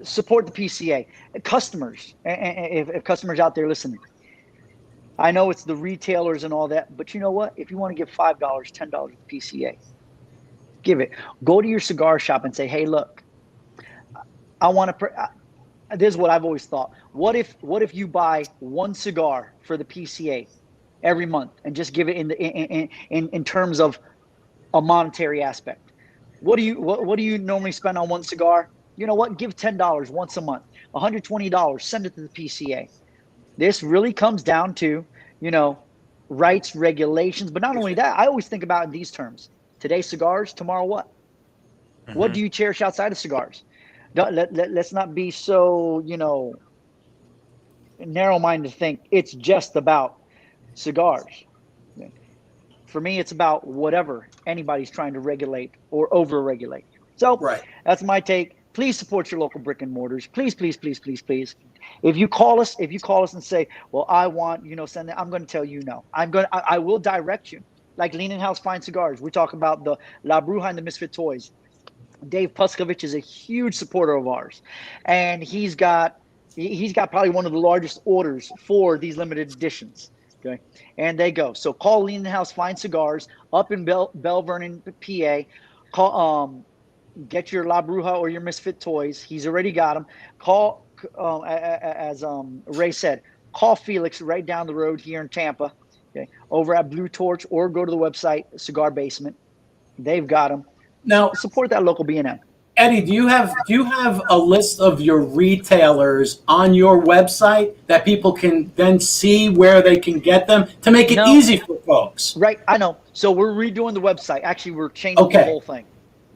Support the PCA. Customers, if customers out there listening, I know it's the retailers and all that, but you know what? If you want to give $5, $10 to the PCA, give it. Go to your cigar shop and say, hey, look, I want to. This is what I've always thought. What if you buy one cigar for the PCA every month and just give it in terms of a monetary aspect? What do you normally spend on one cigar? You know what? Give $10 once a month, $120. Send it to the PCA. This really comes down to, rights, regulations, but not only that. I always think about it in these terms. Today cigars, tomorrow what? Mm-hmm. What do you cherish outside of cigars? Let's not be so, narrow-minded to think it's just about cigars. For me, it's about whatever anybody's trying to regulate or over-regulate. So That's my take. Please support your local brick and mortars. Please, please, please, please, please. If you call us and say, well, I want, send it, I'm going to tell you no. I will direct you. Like Leaning House Fine Cigars. We talk about the La Bruja and the Misfit Toys. Dave Puskovich is a huge supporter of ours. And he's got probably one of the largest orders for these limited editions. Okay. And they go. So call Leaning House Fine Cigars up in Bell Vernon, PA. Call, get your La Bruja or your Misfit Toys. He's already got them. Call, as Ray said, call Felix right down the road here in Tampa. Okay, over at Blue Torch, or go to the website Cigar Basement. They've got them. Now support that local B&M. Eddie, do you have a list of your retailers on your website that people can then see where they can get them to make it easy for folks? Right, I know. So we're redoing the website. Actually, we're changing the whole thing.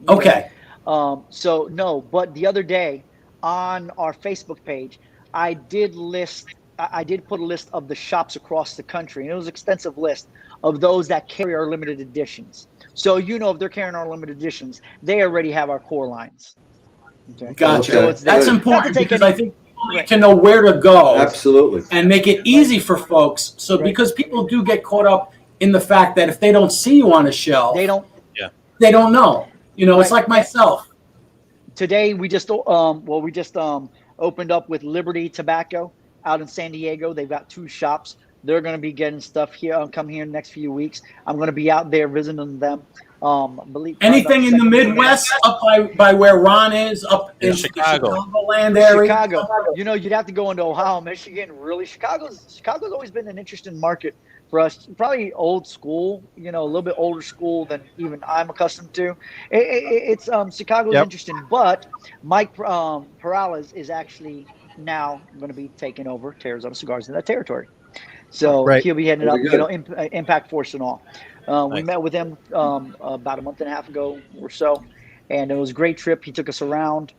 Okay. So no, but the other day on our Facebook page, I did put a list of the shops across the country, and it was an extensive list of those that carry our limited editions. So if they're carrying our limited editions, they already have our core lines. Okay. Gotcha. So that's important because I think people need to know where to go. Absolutely. And make it easy for folks. So because people do get caught up in the fact that if they don't see you on a shelf, they don't know. It's like myself. Today we just opened up with Liberty Tobacco out in San Diego. They've got 2 shops. They're going to be getting stuff here. Come here in the next few weeks. I'm going to be out there visiting them. Anything in the Midwest, up by where Ron is, up in Chicagoland area. Chicago. You'd have to go into Ohio, Michigan. Really, Chicago's always been an interesting market for us. Probably old school. A little bit older school than even I'm accustomed to. It's Chicago's interesting, but Mike Perales is actually now going to be taking over Tarazona Cigars in that territory. So he'll be heading up, Impact Force and all. We met with him about a month and a half ago or so, and it was a great trip. He took us around.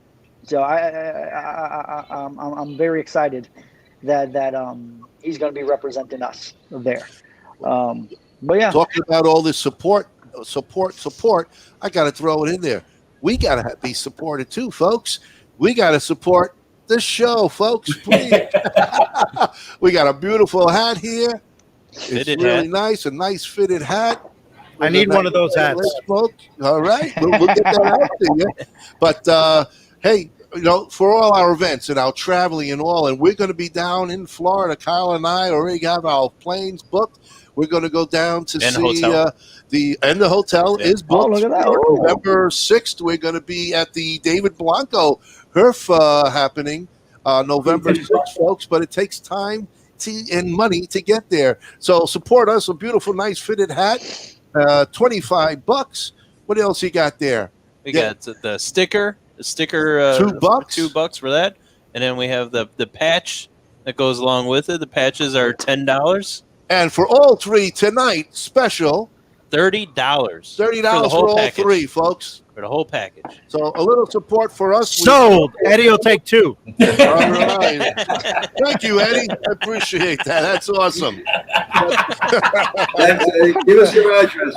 So I'm very excited that he's going to be representing us there. But yeah, talking about all this support. I got to throw it in there. We got to be supported too, folks. We got to support the show, folks, please. We got a beautiful hat here. It's really nice, a nice fitted hat. I need one of those hats. Smoke. All right, we'll get that out to you. But hey, for all our events and our traveling and all, and we're going to be down in Florida. Kyle and I already have our planes booked. We're going to go down to see the hotel is booked. Oh, look at that. November 6th, we're going to be at the David Blanco HERF happening November 6th, folks. But it takes time and money to get there. So support us. A beautiful, nice fitted hat, $25. What else you got there? We got the sticker. The sticker, $2. $2 for that. And then we have the patch that goes along with it. The patches are $10. And for all three tonight, special $30. $30 for all three, folks. For the whole package. So a little support for us. Sold. Eddie will take 2. All right. Thank you, Eddie. I appreciate that. That's awesome. Give us your address.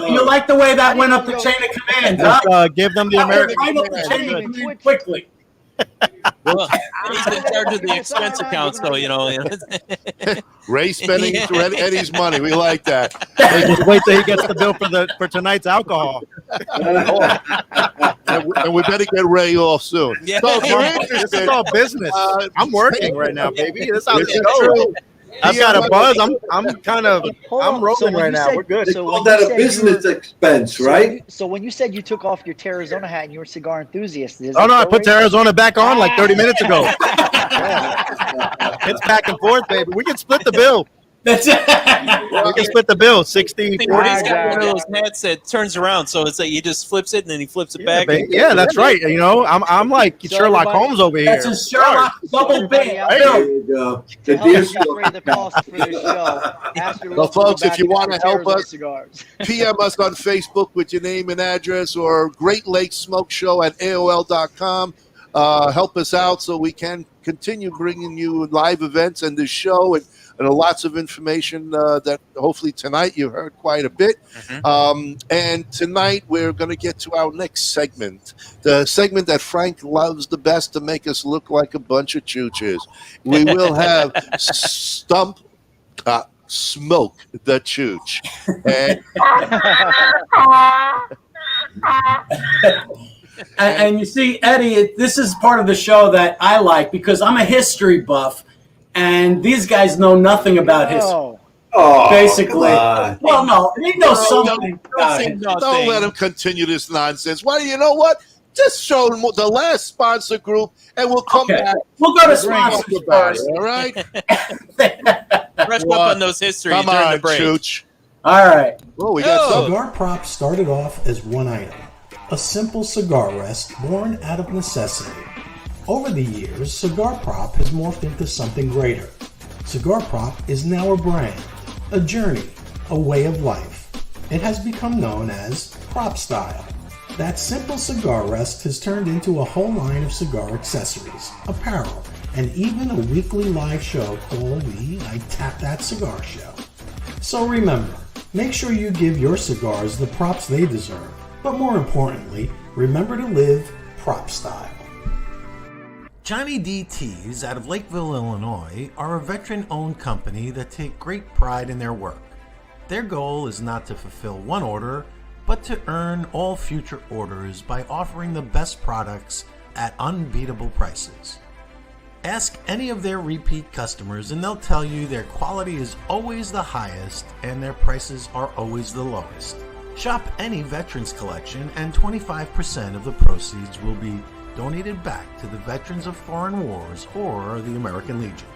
You like the way that went up the chain of command, huh? Give them the American. Right up the chain of command quickly. Well, he's in charge of the expense account, so Ray spending Eddie's money. We like that. Just wait till he gets the bill for tonight's alcohol. And we better get Ray off soon. Yeah. So, This is all business. I'm working right now, baby. This is how This this is goes. true. I've got a buzz. I'm rolling when right you now. said- We're good. They call that a business expense, right? So when you said you took off your Tarazona hat and you were a cigar enthusiast, Oh no, I put Tarazona back on like 30 minutes ago. It's back and forth, baby. We can split the bill. That's it. We can split the bill. 60, He's 40. got one of those hats that turns around, so it's like he just flips it and then he flips it back. Yeah, that's right. I'm like Sherlock Holmes over here. That's a Sherlock double bang. There you go. The deer stalker. the cost for the show. Ask your Well, local folks, if you want to help Tarazona us, Cigars. PM us on Facebook with your name and address, or Great Lakes Smoke Show at AOL.com. Help us out so we can continue bringing you live events and this show and lots of information that hopefully tonight you heard quite a bit. And tonight we're going to get to our next segment, the segment that Frank loves the best to make us look like a bunch of chooches. We will have Smoke the Chooch. And you see, Eddie, this is part of the show that I like because I'm a history buff, and these guys know nothing about history. Oh, Basically, God. well, no, they know something. Don't let him continue this nonsense. Why? You know what? Just show them the last sponsor group, and we'll come back. We'll go to sponsors first. All right. Brush up on those history Come during on, the break. Chooch. All right. Oh, we got some. Cigar Prop started off as one item, a simple cigar rest born out of necessity. Over the years, Cigar Prop has morphed into something greater. Cigar Prop is now a brand, a journey, a way of life. It has become known as Prop Style. That simple cigar rest has turned into a whole line of cigar accessories, apparel, and even a weekly live show called the I Tap That Cigar Show. So remember, make sure you give your cigars the props they deserve, but more importantly, remember to live Prop Style. Johnny D. Teas out of Lakeville, Illinois are a veteran-owned company that take great pride in their work. Their goal is not to fulfill one order, but to earn all future orders by offering the best products at unbeatable prices. Ask any of their repeat customers and they'll tell you their quality is always the highest and their prices are always the lowest. Shop any Veterans Collection and 25% of the proceeds will be donated back to the veterans of foreign wars or the American Legion.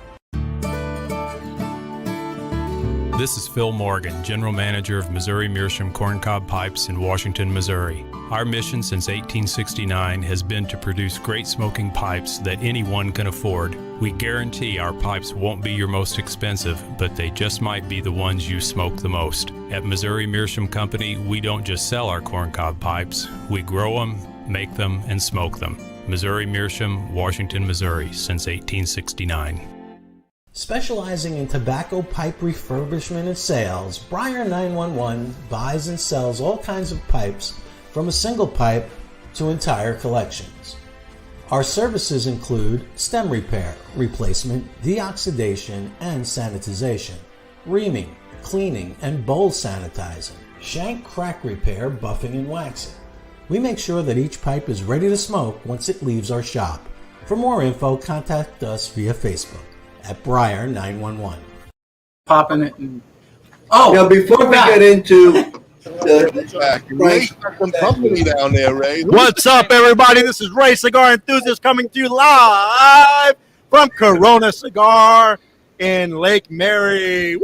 This is Phil Morgan, General Manager of Missouri Meerschaum Corncob Pipes in Washington, Missouri. Our mission since 1869 has been to produce great smoking pipes that anyone can afford. We guarantee our pipes won't be your most expensive, but they just might be the ones you smoke the most. At Missouri Meerschaum Company, we don't just sell our corncob pipes, we grow them, make them, and smoke them. Missouri Meerschaum, Washington, Missouri, since 1869. Specializing in tobacco pipe refurbishment and sales, Briar 911 buys and sells all kinds of pipes from a single pipe to entire collections. Our services include stem repair, replacement, deoxidation, and sanitization, reaming, cleaning, and bowl sanitizing, Shank Crack Repair Buffing and Waxing. We make sure that each pipe is ready to smoke once it leaves our shop. For more info, contact us via Facebook at Briar 911. Popping it. Now, before we get into Ray, some company down there, Ray. What's up, everybody? This is Ray, Cigar Enthusiast, coming to you live from Corona Cigar in Lake Mary. Woo!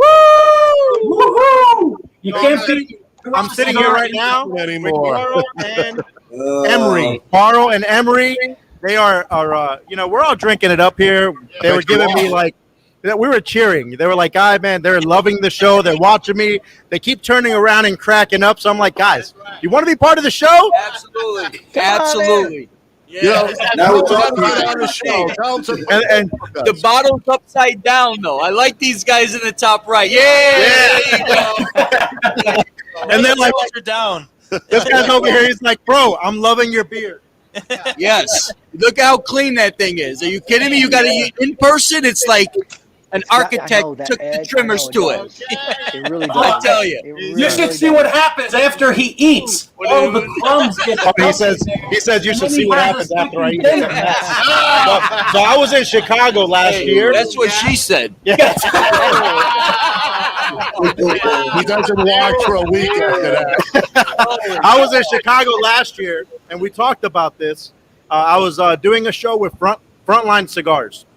Woohoo! You can't be. I'm sitting here right now anymore. with Baro and Emery. Baro and Emery, they are we're all drinking it up here. They were giving me we were cheering. They were like, man, they're loving the show. They're watching me. They keep turning around and cracking up. So I'm like, guys, you want to be part of the show? Absolutely. Absolutely. Yeah. Now we're talking on the show. And the bottle's upside down, though. I like these guys in the top right. Yeah. There you go. And then like, down. this guy's over here. He's like, bro, I'm loving your beer. Yes. Look how clean that thing is. Are you kidding me? You got to in person. It's like an architect took the trimmers to it. It really does. I tell you. You should see what happens after he eats. All the crumbs get. He says you should see what happens after I eat. So I was in Chicago last year. That's what she said. He doesn't watch for a week after that. I was in Chicago last year, and we talked about this. I was doing a show with Frontline Cigars,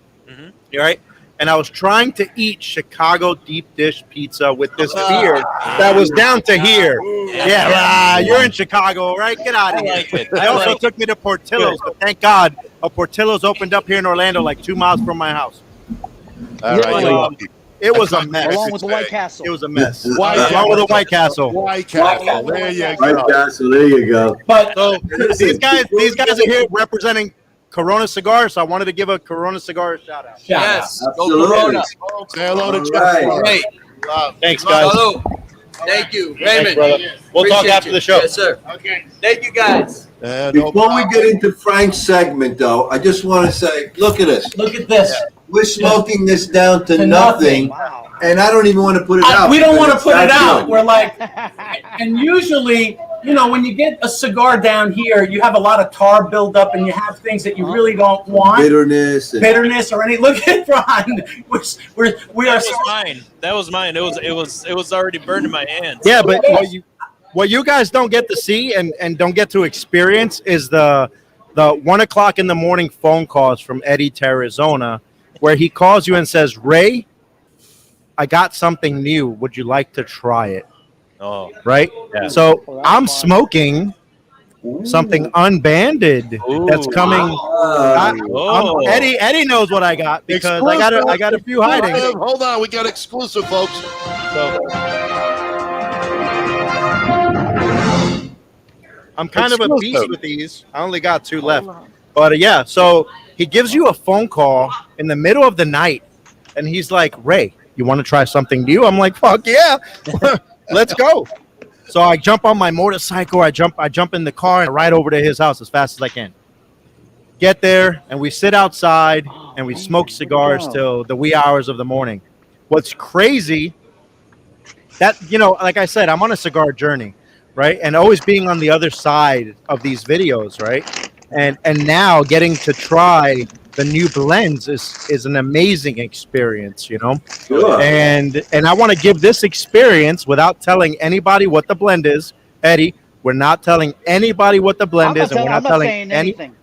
right? And I was trying to eat Chicago deep dish pizza with this beer that was down to here. You're in Chicago, right? Get out of here. They also took me to Portillo's, but thank God a Portillo's opened up here in Orlando, like 2 miles from my house. All right, it was a mess. Along with the White Castle. It was a mess. Along with the White Castle. White Castle. There you go. White Castle, there you go. But these guys are here representing Corona Cigars, so I wanted to give a Corona Cigar shout out. Yes. Absolutely. Go Corona. Say hello to Right. Jeff. Thanks, guys. Hello. Thank you, Raymond. We'll talk Appreciate after you. the show. Yes, sir. Okay. Thank you, guys. Before we get into Frank's segment, though, I just want to say, look at us. Look at this. We're smoking this down to nothing, Wow. and I don't even want to put it out. We don't want to because put it it's that out. good. We're like, and usually, when you get a cigar down here, you have a lot of tar buildup, and you have things that you really don't want. Bitterness Or any. Look at Ron. We are. That was mine. That was mine. It was already burned in my hands. Yeah, but what you guys don't get to see and don't get to experience is the 1 o'clock in the morning phone calls from Eddie Tarazona, where he calls you and says, Ray, I got something new. Would you like to try it? Oh, right. Yeah. So I'm smoking something unbanded that's coming. Eddie knows what I got because I got a few hiding. Hold on, we got exclusive, folks. So I'm kind of a beast with these. I only got 2 left. But so he gives you a phone call in the middle of the night, and he's like, Ray, you want to try something new? I'm like, fuck yeah. Let's go. So I jump on my motorcycle. I jump in the car and ride over to his house as fast as I can. Get there, and we sit outside, and we smoke cigars till the wee hours of the morning. What's crazy, that, like I said, I'm on a cigar journey, right? And always being on the other side of these videos, right? And now getting to try the new blends is an amazing experience, Sure. And I want to give this experience without telling anybody what the blend is. Eddie, we're not telling anybody what the blend is, and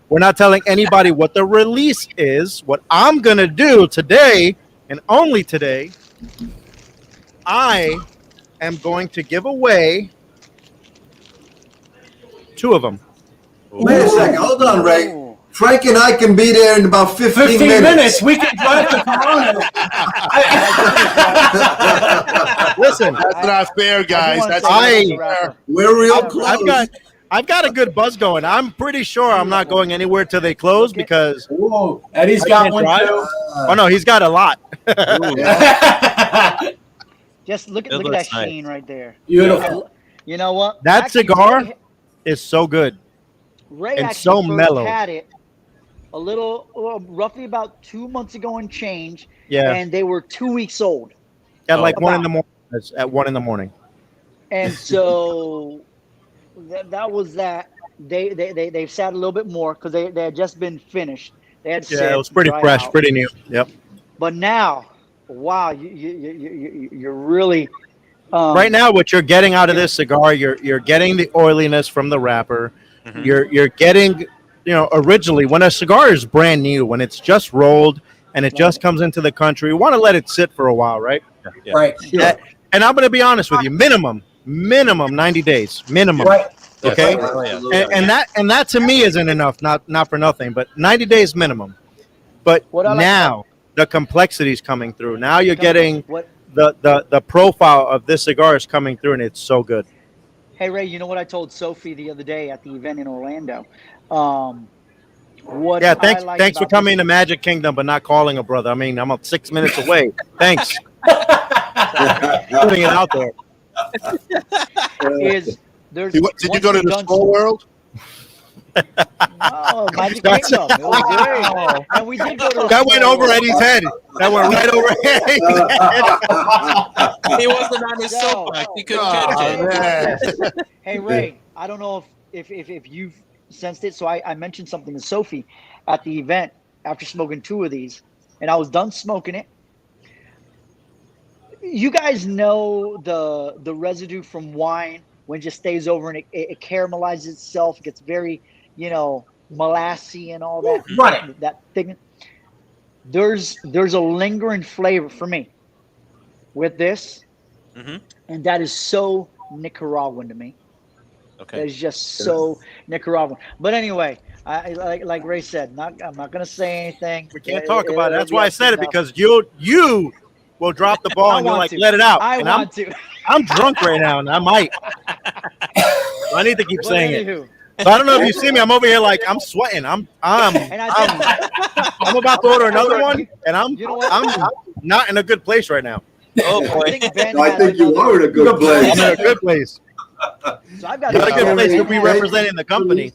we're not telling anybody what the release is. What I'm gonna do today, and only today, I am going to give away 2 of them. Wait a second. Hold on, Ray. Frank and I can be there in about 15 minutes. We can drive to Corona. listen, that's not fair, guys. We're real close. I've got a good buzz going. I'm pretty sure I'm not going anywhere till they close because Eddie's got one too. Oh no, he's got a lot. Just look at that sheen right there. Beautiful. You know what? That cigar is so good. Ray and actually so first mellow. had it roughly about 2 months ago and change. Yeah. And they were 2 weeks old. At like 1 in the morning. At 1 in the morning. And so that was that. They've sat a little bit more because they had just been finished. They had it was pretty fresh, pretty new. Yep. But now, wow, you're really right now. What you're getting out of this cigar, you're getting the oiliness from the wrapper. Mm-hmm. You're getting, originally when a cigar is brand new, when it's just rolled and it just comes into the country, you want to let it sit for a while, right? Yeah. Right. Sure. And I'm going to be honest with you, minimum 90 days, minimum. Right. Okay. And that to me isn't enough. Not for nothing, but 90 days minimum. But now the complexity is coming through. Now you're getting the profile of this cigar is coming through, and it's so good. Hey Ray, you know what I told Sophie the other day at the event in Orlando? Thanks for coming to Magic Kingdom, but not calling a brother. I mean, I'm 6 minutes away. Thanks. Putting it out there. Did you go to the Skull World? Oh, Magic Kingdom. It was great. And we did go to that went over Eddie's head. That went right over Eddie's head. He wasn't on his soapbox. He couldn't catch it. Hey, Ray, I don't know if you've sensed it. So I mentioned something to Sophie at the event after smoking 2 of these, and I was done smoking it. You guys know the residue from wine when it just stays over and it caramelizes itself, gets very, molassy and all that. Right. That thing. There's a lingering flavor for me with this, and that is so Nicaraguan to me. Okay. That is just so Nicaraguan. But anyway, I like Ray said, I'm not going to say anything. We can't talk about it. That's why I said it, because you will drop the ball and you're like, let it out. I want to. I'm drunk right now, and I might. I need to keep saying it. So I don't know if you see me. I'm over here like I'm sweating. I'm about to order another one, and I'm not in a good place right now. Oh boy! I think you are in a good place. I'm in a good place. So I've got a good place to be representing the company.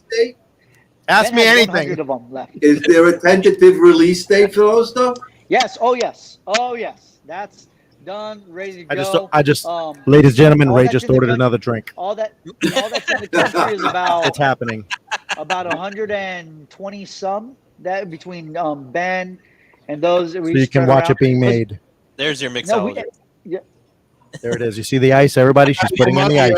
Ask me anything. Of them left. Is there a tentative release date for those stuff? Yes. Oh yes. That's done, ready to go. I just, ladies and gentlemen, Ray just ordered another drink. All that's in the country is about. It's happening. About 120 some that between Ben and those. So you can watch it being made. There's your mixology. There it is. You see the ice, everybody? She's putting in the ice.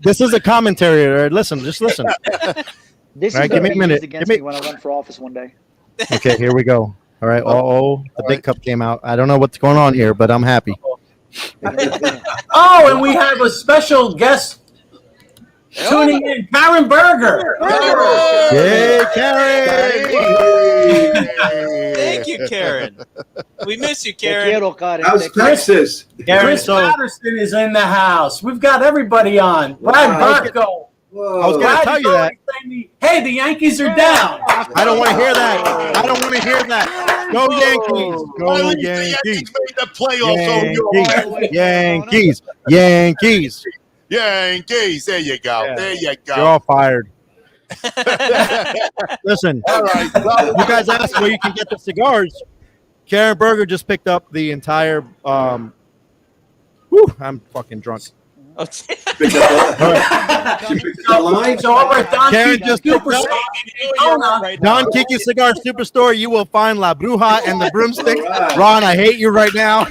This is a commentary. Listen, just listen. This all right, is give me a minute. Against me when I run for office one day. Okay, here we go. All right. The big cup came out. I don't know what's going on here, but I'm happy. Oh, and we have a special guest tuning in, Karen Berger. Yay, Karen! Thank you, Karen. We miss you, Karen. How's Texas? Chris Patterson is in the house. We've got everybody on. Brad Blanco. I was going to tell you that. Hey, the Yankees are down. I don't want to hear that. Go Yankees. Go Yankees. Made the playoffs. Yankees. There you go. Yeah. There you go. You're all fired. Listen, all right. You guys asked where you can get the cigars. Karen Berger just picked up the entire. I'm fucking drunk. Karen just Don Kiki Cigar Superstore. You will find La Bruja and the broomstick. Right. Ron, I hate you right now.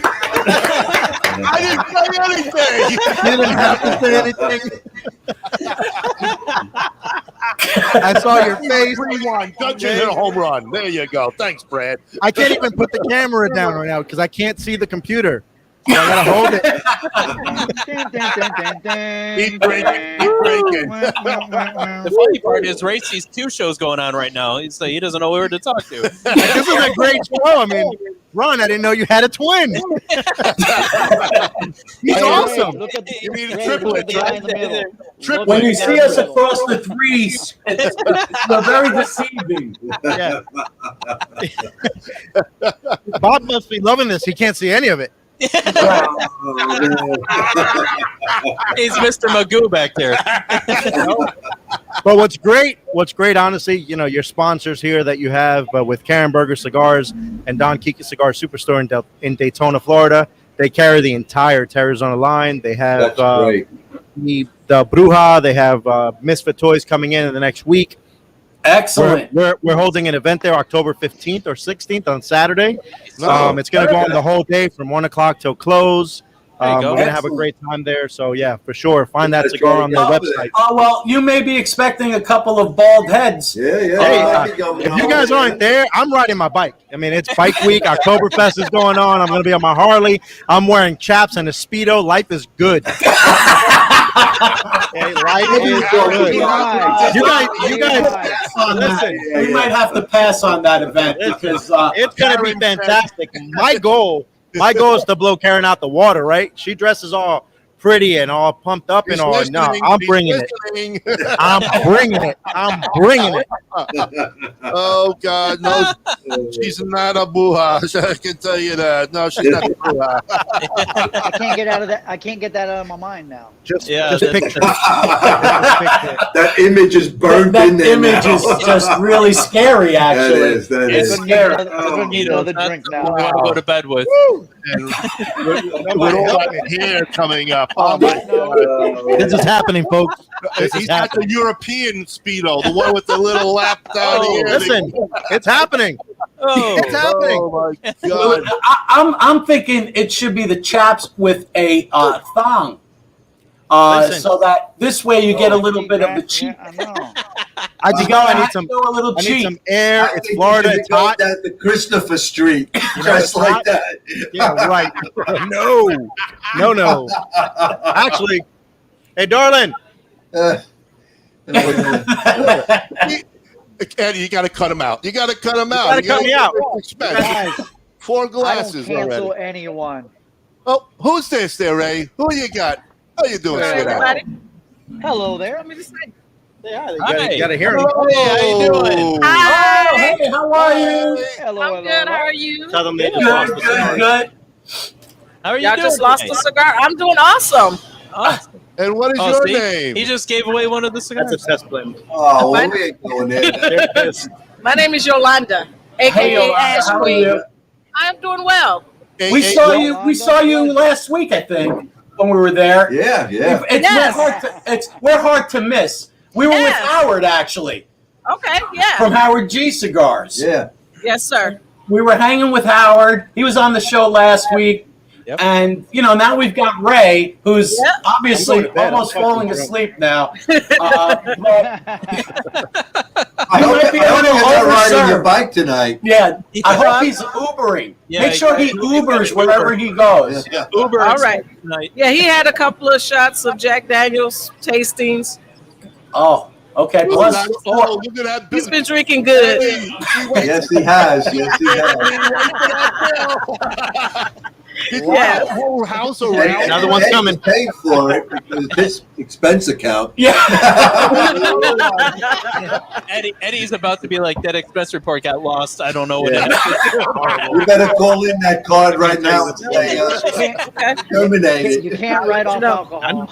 I didn't say anything. You didn't have to say anything. I saw your face. 3-1. Dungeon hit a home run. There you go. Thanks, Brad. I can't even put the camera down right now because I can't see the computer. So I gotta hold it. Keep drinking. The funny part is Ray sees 2 shows going on right now. He doesn't know where to talk to. This is a great show. I mean, Ron, I didn't know you had a twin. He's awesome. You mean triplets, right? When you see us across the threes, it's very deceiving. Yeah. Bob must be loving this. He can't see any of it. He's Mr. Magoo back there. But what's great, honestly, your sponsors here that you have, but with Karen Berger Cigars and Don Kiki Cigar Superstore in Daytona, Florida, They carry the entire Tarazona line. They have That's great. the Bruja. They have Misfit Toys coming in the next week. Excellent. We're holding an event there October 15th or 16th on Saturday. No. It's going to go on the whole day from 1 o'clock till close. We're go. going to have a great time there. So, yeah, for sure. Find that cigar on their website. Oh, well, you may be expecting a couple of bald heads. Yeah. Hey, if you guys aren't there, I'm riding my bike. I mean, it's bike week. Oktoberfest is going on. I'm going to be on my Harley. I'm wearing chaps and a Speedo. Life is good. Okay, life is good. You guys, listen. We might have to pass on that event because it's going to be fantastic. My goal is to blow Karen out the water, right? She dresses all pretty and all pumped up and all. No, I'm bringing it. I'm bringing it. Oh, God, no. She's not a buha. I can tell you that. No, she's not a buha. I can't get out of that. I can't get that out of my mind now. Just picture. That image is burned in there. Image is just really scary, actually. That is. It's scary. I'm gonna need another drink now. I want to go to bed with. And with all that hair coming up. Oh, my God. This is happening, folks. He's got the European Speedo, the one with the little lap down here. Listen, it's happening. It's happening. Oh, my God. I'm thinking it should be the chaps with a thong. So that this way you get a little bit of the cheek. I know. I need some air. It's Florida. It's hot. At the Christopher Street, just like that. Yeah, right. No. Actually, hey, darling. Eddie, you got to cut him out. You got to cut him out. You got to cut me out. Guys, 4 I glasses don't cancel already. anyone. Oh, who's this there, Ray? Who you got? How you doing, sweetheart? Hello there. Want me to say? You got to hear him. Hey, how you doing? Hi. Oh, hey, how are you? Hello, I'm good. How are you? Tell them they just lost the cigar. Good. How are you Y'all doing? just lost a cigar. I'm doing awesome. Awesome. And what is Oh, your see? name? He just gave away one of the cigars. That's a test blend. Oh, well, we ain't going there. My name is Yolanda, aka Hey, Yolanda, Ash how are Queen. you? I'm doing well. We saw you last week, I think, when we were there. Yeah. We're hard to miss. We were with Yes. Howard, actually, Okay, yeah. from Howard G Cigars. Yeah. Yes, sir. We were hanging with Howard. He was on the show last week. Yep. And, now we've got Ray, who's Yep. obviously I'm going to bed. almost I'm falling fucking asleep now. I hope might be a you're little not riding your overserved. bike tonight. Yeah, I hope he's Ubering. Yeah, Make sure he Ubers wherever he goes. Yeah. Uber. All right. Tonight. Yeah, he had a couple of shots of Jack Daniels tastings. Oh, okay. Plus, Oh, look at that. He's been drinking good. Yes, he has. Yes, he has. He Yeah. bought the whole house around. Another one's coming. Paid for it because it's his expense account. yeah. Eddie's about to be like, that expense report got lost. I don't know what it is. You better call in that card right now and say, terminate You it. can't write off alcohol.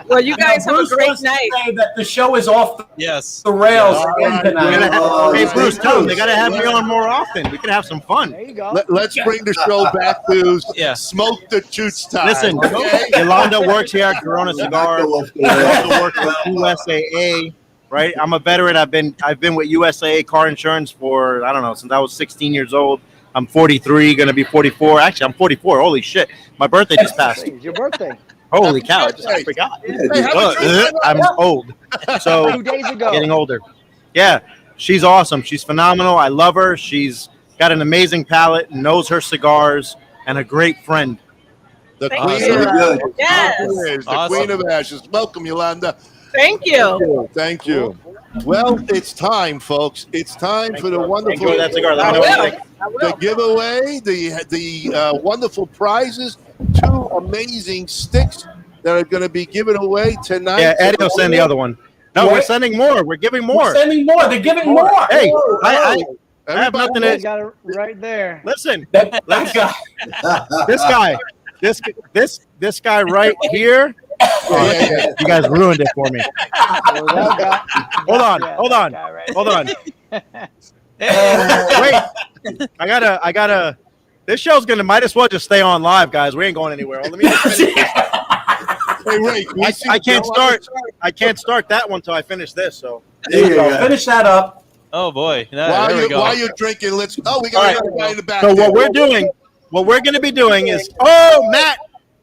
Well, you guys have a Bruce great wants to night. say that the show is off Yes. the rails Yeah. again tonight. Hey, Bruce, tell them they got to have me on more often. We can have some fun. There you go. Let's bring the show back to Yeah. smoke the chooch time. Listen, okay? Yolanda works here at Tarazona Cigars. She also works with USAA, right? I'm a veteran. I've been with USAA car insurance for, I don't know, since I was 16 years old. I'm 43, going to be 44. Actually, I'm 44. Holy shit. My birthday just passed. It's your birthday. Holy cow, I forgot. I'm old. 2 So, days ago. getting older. Yeah, she's awesome. She's phenomenal. I love her. She's got an amazing palate, knows her cigars, and a great friend. The Thank queen you. of ashes. Yes. The Awesome. queen of ashes. Welcome, Yolanda. Thank you. Thank you. Well, it's time, folks. It's time for the wonderful Enjoy that cigar. Let I me know what you will. think. I the will. giveaway, the wonderful prizes, 2 amazing sticks that are going to be given away tonight. Yeah, Eddie will send the other one. No, What? we're sending more. We're giving more. We're sending more. They're giving more. Hey, I have Everybody- nothing You to got it right there. listen. That guy. This guy right here. Yeah. You guys ruined it for me. Hold on. Wait, I gotta This show's might as well just stay on live, guys. We ain't going anywhere. Let me just finish this. Hey, Ray, I can't start that one till I finish this. So there you go. Finish that up. Oh boy! While you're drinking, we got another guy in the back. So there. what we're going to be doing is, Matt,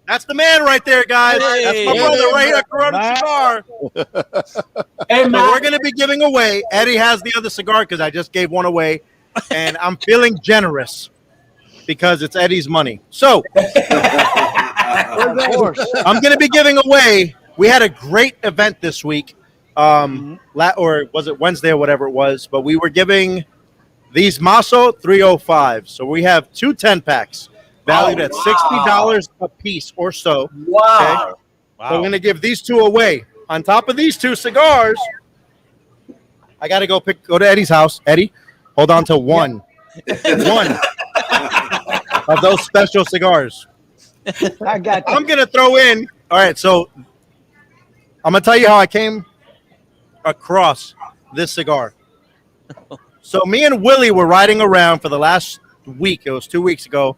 that's the man right there, guys. That's my brother right here, Corona Cigar. Hey, Matt. So we're going to be giving away. Eddie has the other cigar because I just gave one away, and I'm feeling generous because it's Eddie's money. So I'm going to be giving away. We had a great event this week. Or was it Wednesday or whatever it was, but we were giving these Maso 305. So we have 2 10-packs valued at $60 a piece or so. Wow. Okay? So we're going to give these 2 away. On top of these 2 cigars, I got to go to Eddie's house. Eddie, hold on to one of those special cigars. I got you. I'm going to throw in. All right, so I'm going to tell you how I came across this cigar. So me and Willie were riding around for the last week. It was 2 weeks ago.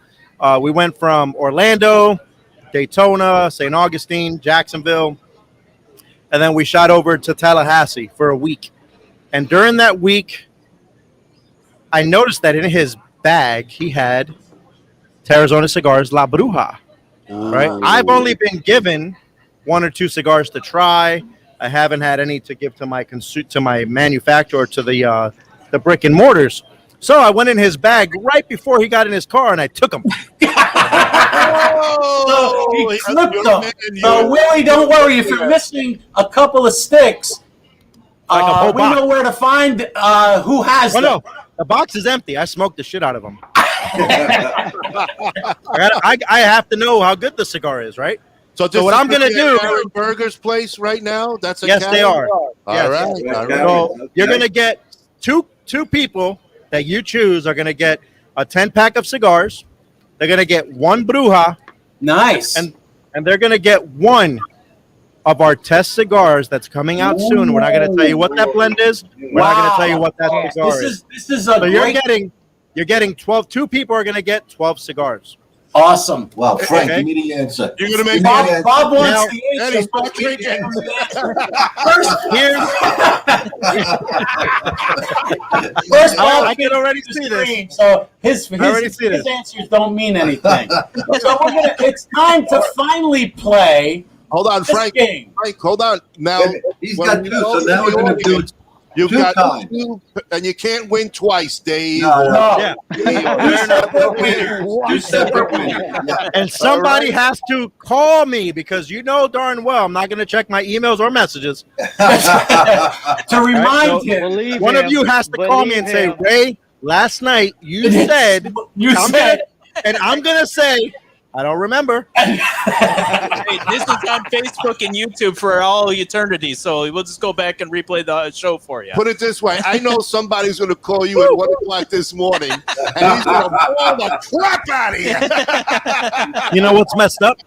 We went from Orlando, Daytona, St. Augustine, Jacksonville, and then we shot over to Tallahassee for a week. And during that week, I noticed that in his bag he had Tarazona Cigars La Bruja. Right? I've only been given 1 or 2 cigars to try. I haven't had any to give to my manufacturer or to the brick and mortars. So I went in his bag right before he got in his car, and I took him. So he slipped them. So Willie, don't worry. If you're missing a couple of sticks, we know where to find who has them. No, the box is empty. I smoked the shit out of them. I have to know how good the cigar is, right? So what I'm going to do? Berger's place right now. That's yes, they are. All right. So you're going to get two people that you choose are going to get a 10-pack of cigars. They're going to get 1 Bruja. Nice. And they're going to get 1 of our test cigars that's coming out soon. We're not going to tell you what that blend is. We're not going to tell you what that cigar is. This is a great... You're getting 12. 2 people are going to get 12 cigars. Awesome. Well, Frank, give me the answer. You're going to make Bob wants the answer. Eddie, stop drinking. First, Bob, I can already see this. So his answers don't mean anything. So it's time to finally play. Hold on, Frank. Frank, hold on. Now he's got 2, so now we're going to do it. You've got 2, and you can't win twice, Dave. No. Two separate winners. And somebody has to call me because you know darn well I'm not going to check my emails or messages. To remind him. One of you has to call me and say, Ray, last night you said, and I'm going to say, I don't remember. Hey, this is on Facebook and YouTube for all eternity, so we'll just go back and replay the show for you. Put it this way. I know somebody's going to call you at 1 o'clock this morning, and he's going to blow the crap out of you. You know what's messed up?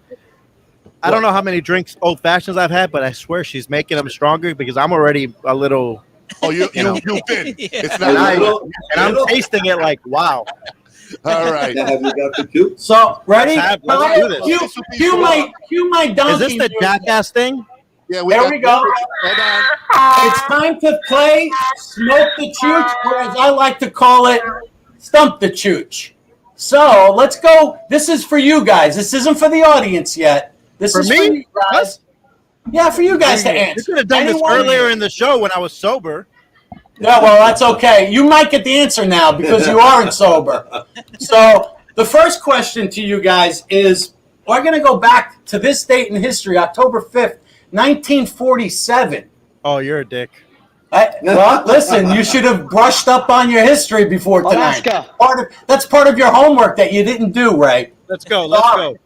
I don't know how many old fashions I've had, but I swear she's making them stronger because I'm already a little... Oh, you've been. It's not and I'm tasting it like, wow. All right. Have you got the 2? So ready? Let's do this. Cue my donkey. Is this the jackass thing? Yeah, there we go. Hold on. It's time to play Smoke the Chooch, or as I like to call it, Stump the Chooch. So let's go. This is for you guys. This isn't for the audience yet. This is me? for you guys. Yeah, for you guys to answer. You could have done this earlier in the show when I was sober. Yeah, well, that's okay. You might get the answer now because you aren't sober. So the first question to you guys is, we're going to go back to this date in history, October 5th, 1947. Oh, you're a dick. Well, listen, you should have brushed up on your history before tonight. Alaska. That's part of your homework that you didn't do, Ray. Let's go. Let's go.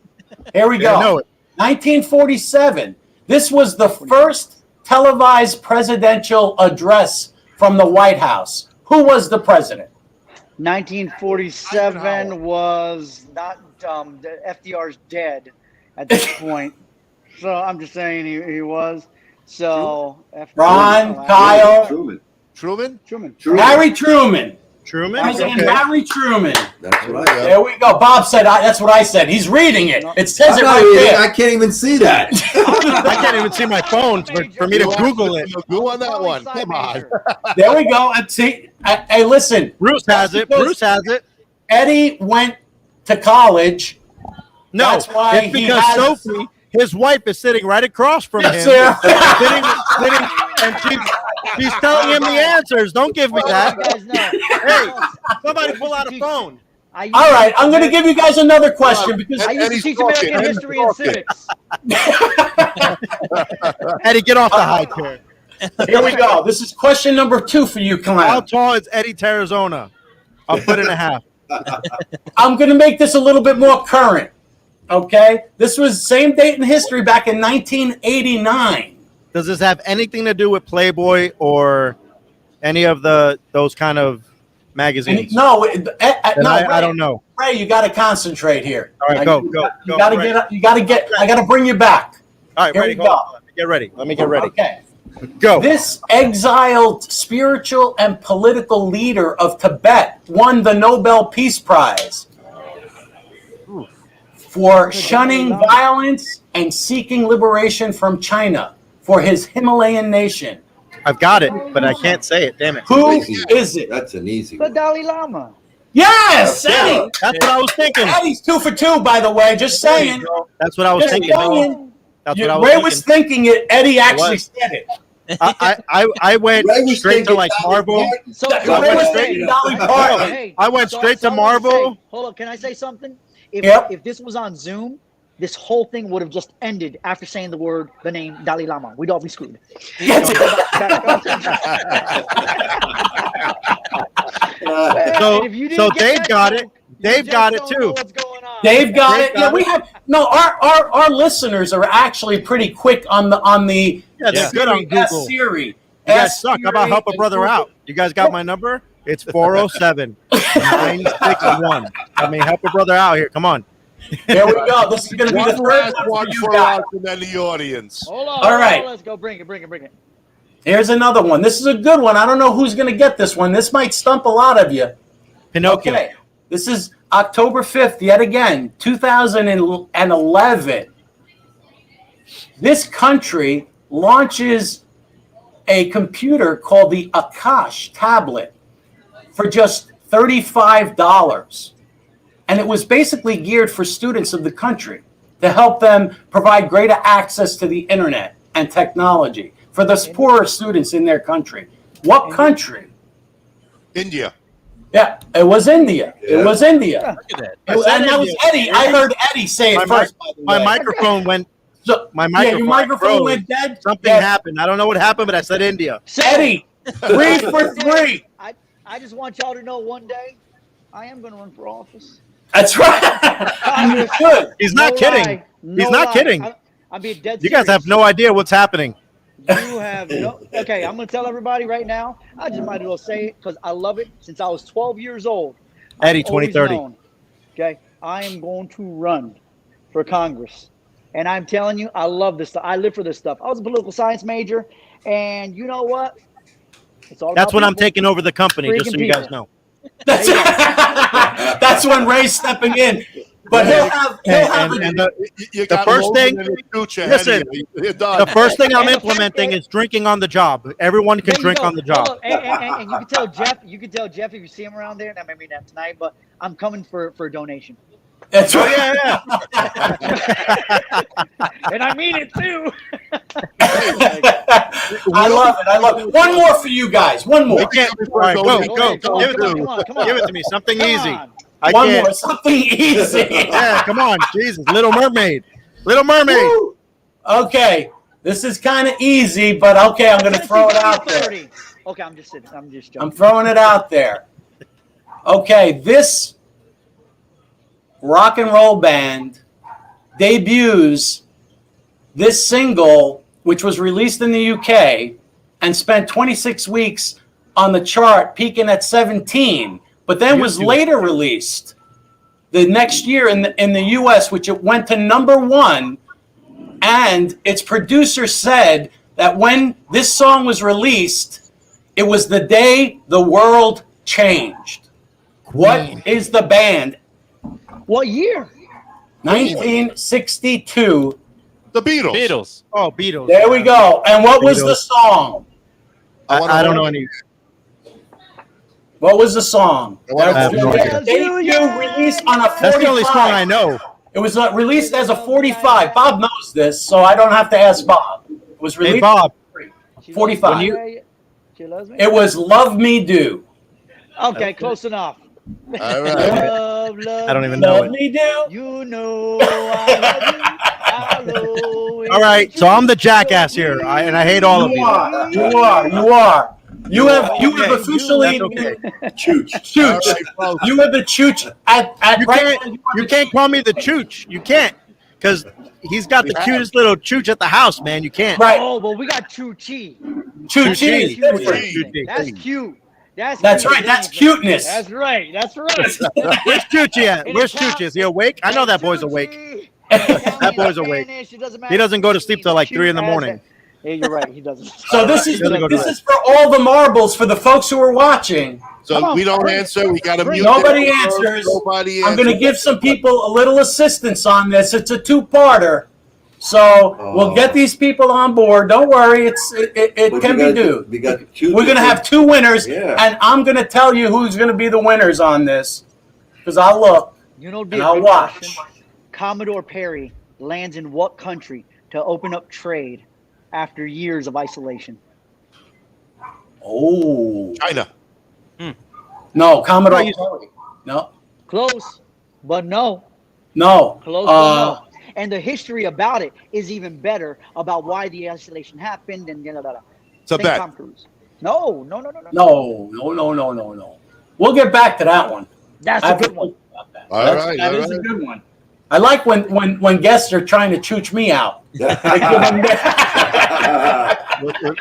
Here we go. I know it. 1947. This was the first televised presidential address from the White House. Who was the president? 1947 was not FDR's dead at this point. So I'm just saying he was. So Ron, Kyle. Truman. Truman. Harry Truman. Truman? President Harry Truman. That's right. There we go. Bob said, that's what I said. He's reading it. It says it right there. I can't even see that. I can't even see my phone for me to Google it. Go on that one. Come on. There we go. And see, hey, listen. Bruce has it. Bruce has it. Eddie went to college. No, that's why it's because Sophie, his wife, is sitting right across from him. Sitting, and she's telling him the answers. Don't give me that. Hey, somebody pull out a phone. All right, I'm going to give you guys another question because I used to teach American history and civics. Eddie, get off the high chair. Here we go. This is question number 2 for you, Clown. How tall is Eddie Tarazona? A 1.5 feet. I'm going to make this a little bit more current. Okay? This was same date in history back in 1989. Does this have anything to do with Playboy or any of those kind of magazines? No, I don't know. Ray, you got to concentrate here. All right, go. You got to get. I got to bring you back. All right, here ready? we go. Get ready. Let me get ready. Okay. Go. This exiled spiritual and political leader of Tibet won the Nobel Peace Prize for shunning violence and seeking liberation from China for his Himalayan nation. I've got it, but I can't say it. Damn it. Who is it? That's an easy The one. Dalai Lama. Yes, Eddie. That's what I was thinking. Eddie's 2 for 2, by the way. Just saying. That's what I was Just thinking. saying. That's what I was Ray thinking. was thinking it. Eddie actually said it. I went straight to like Marvel. I went straight to Marvel. Hold up, can I say something? If this was on Zoom, this whole thing would have just ended after saying the name Dalai Lama. We'd all be screwed. So Dave got it. Dave got it too. Dave got it. Yeah, we have our listeners are actually pretty quick on the they're good on Google. Siri. You guys suck. How about help a brother out? You guys got my number? It's 407-961. I mean, help a brother out here. Come on. There we go. This is going to be the first one for us and then the audience. Hold on. All right. Let's go. Bring it. Here's another one. This is a good one. I don't know who's going to get this one. This might stump a lot of you. Pinocchio. Okay. This is October 5th, yet again, 2011. This country launches a computer called the Akash tablet for just $35. And it was basically geared for students of the country to help them provide greater access to the internet and technology for the poorer students in their country. What country? India. Yeah, it was India. Yeah. It was India. Look at that. And that was Eddie. I heard Eddie say it first. My microphone went. Your microphone froze. went dead. Something happened. I don't know what happened, but I said India. Eddie, 3 for 3. I just want y'all to know one day I am going to run for office. That's right. You should. He's not kidding. He's not kidding. I'm being dead You guys have no idea what's happening. You have no. Okay, I'm going to tell everybody right now. I just might as well say it because I love it since I was 12 years old. Eddie, 2030. Okay, I am going to run for Congress. And I'm telling you, I love this stuff. I live for this stuff. I was a political science major. And you know what? It's all That's when I'm people. taking over the company, just so you guys know. That's when Ray's stepping in. But he'll have the first thing. Listen, the first thing I'm implementing is drinking on the job. Everyone can drink on the job. And you can tell Jeff. You can tell Jeff if you see him around there. That might be not tonight, but I'm coming for a donation. That's right. Yeah. And I mean it too. I love it. One more for you guys. One more. All right, go. Give it to me. Give it to me. Something easy. One more. Something easy. Yeah, come on. Jesus. Little Mermaid. Little Mermaid. Woo. Okay. This is kind of easy, but okay, I'm going to throw it out there. Okay, I'm just joking. I'm throwing it out there. Okay, this rock and roll band debuts this single, which was released in the UK and spent 26 weeks on the chart, peaking at 17, but then was later released the next year in the US, which it went to #1. And its producer said that when this song was released, it was the day the world changed? What is the band? What year? 1962. The Beatles. Beatles. Oh, Beatles. There we go. And what was the Beatles. song? I don't know any. What was the song? I have no idea. Debut released on a 45. That's the only song I know. It was released as a 45. Bob knows this, so I don't have to ask Bob. It was released. Hey, Bob. 45. She loves me. It was Love Me Do. Okay, close enough. All right. I don't even know Love it. Me Do. You know I love you. All right, so I'm the jackass here, and I hate all of you. You are. You have officially Chooch. You have the chooch at You can't call me the chooch. You can't, because he's got the cutest little chooch at the house, man. You can't. Right. Oh, but we got Choo-Chi. Choochie. That's cute. That's right. That's cuteness. That's right. Where's Choochie at? Where's Choochie? Is he awake? I know that boy's awake. That boy's awake. He doesn't go to sleep till like 3 in the morning. Yeah, you're right. He doesn't. So this is for all the marbles for the folks who are watching. So we don't answer. We got to mute. Nobody answers. I'm going to give some people a little assistance on this. It's a two-parter. So we'll get these people on board. Don't worry. It can be done. We're going to have 2 winners, and I'm going to tell you who's going to be the winners on this, because I'll look and I'll watch. Commodore Perry lands in what country to open up trade after years of isolation? Oh. China. No, Commodore Perry. No. Close, but no. No. Close, but no. And the history about it is even better about why the isolation happened and It's a bet. Tom Cruise. No. No. We'll get back to that one. That's a good one. That is a good one. I like when guests are trying to chooch me out.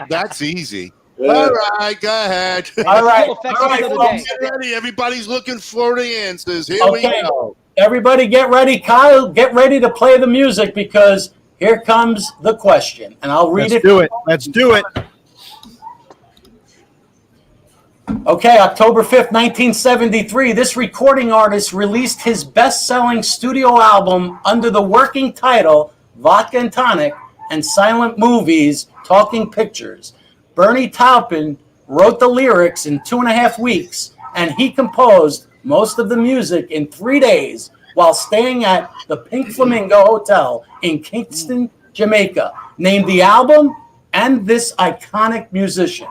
That's easy. All right, go ahead. All right, folks. Get ready. Everybody's looking for the answers. Here we go. Everybody get ready. Kyle, get ready to play the music because here comes the question. And I'll read it. Let's do it. Okay, October 5th, 1973, this recording artist released his best-selling studio album under the working title Vodka and Tonic and Silent Movies, Talking Pictures. Bernie Taupin wrote the lyrics in 2.5 weeks, and he composed most of the music in 3 days while staying at the Pink Flamingo Hotel in Kingston, Jamaica. Named the album and this iconic musician.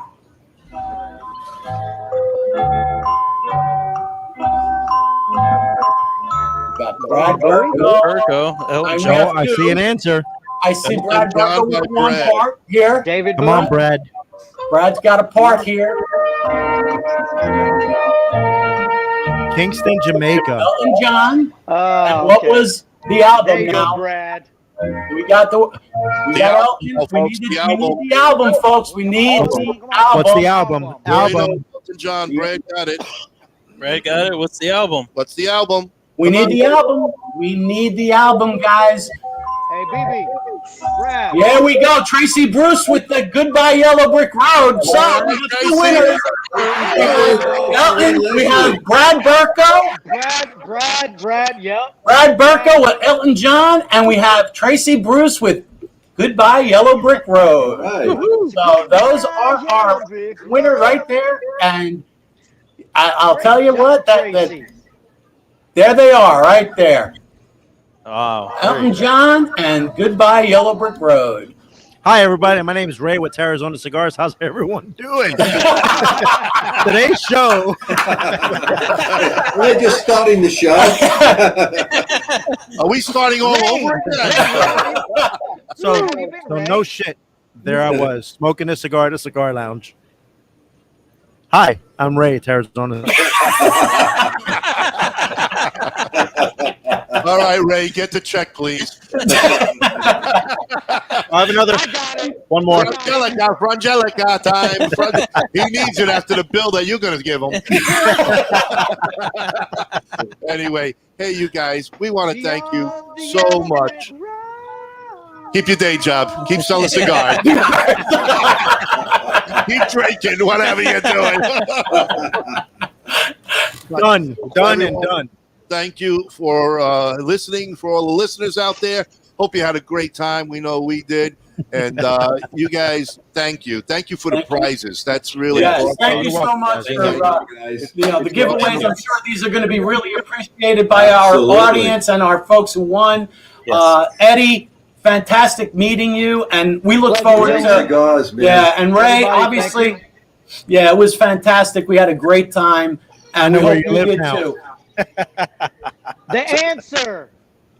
Got Brad Berger. I see an answer. I see Brad Berger with one part here. David, come on, Brad. Brad's got a part here. Kingston, Jamaica. Elton John. And what was the album now? Brad. We got Elton. We need the album, folks. We need the album. What's the album? Elton John, Brad got it. Brad got it. What's the album? We need the album. We need the album, guys. Hey, BB. Brad. There we go. Tracy Bruce with the Goodbye Yellow Brick Road. So we have 2 winners. We have Brad Berger. Brad, yeah. Brad Berger with Elton John, and we have Tracy Bruce with Goodbye Yellow Brick Road. Right. So those are our winner right there, and I'll tell you what, that there they are right there. Wow. Elton John and Goodbye Yellow Brick Road. Hi, everybody. My name is Ray with Tarazona Cigars. How's everyone doing? Today's show. We're just starting the show. Are we starting all over again? So no shit. There I was, smoking a cigar at a cigar lounge. Hi, I'm Ray, Tarazona. All right, Ray, get the check, please. I have another. One more. Frangelica time. He needs it after the bill that you're going to give him. Anyway, hey, you guys, we want to thank you so much. Keep your day job. Keep selling cigars. Keep drinking, whatever you're doing. Done and done. Thank you for listening. For all the listeners out there, hope you had a great time. We know we did. And you guys, thank you. Thank you for the prizes. That's really yes. Thank you so much for the giveaways. I'm sure these are going to be really appreciated by our audience and our folks who won. Yes. Eddie, fantastic meeting you, and we look forward to cigars, man. And Ray, obviously, it was fantastic. We had a great time, and I hope you did too. The answer,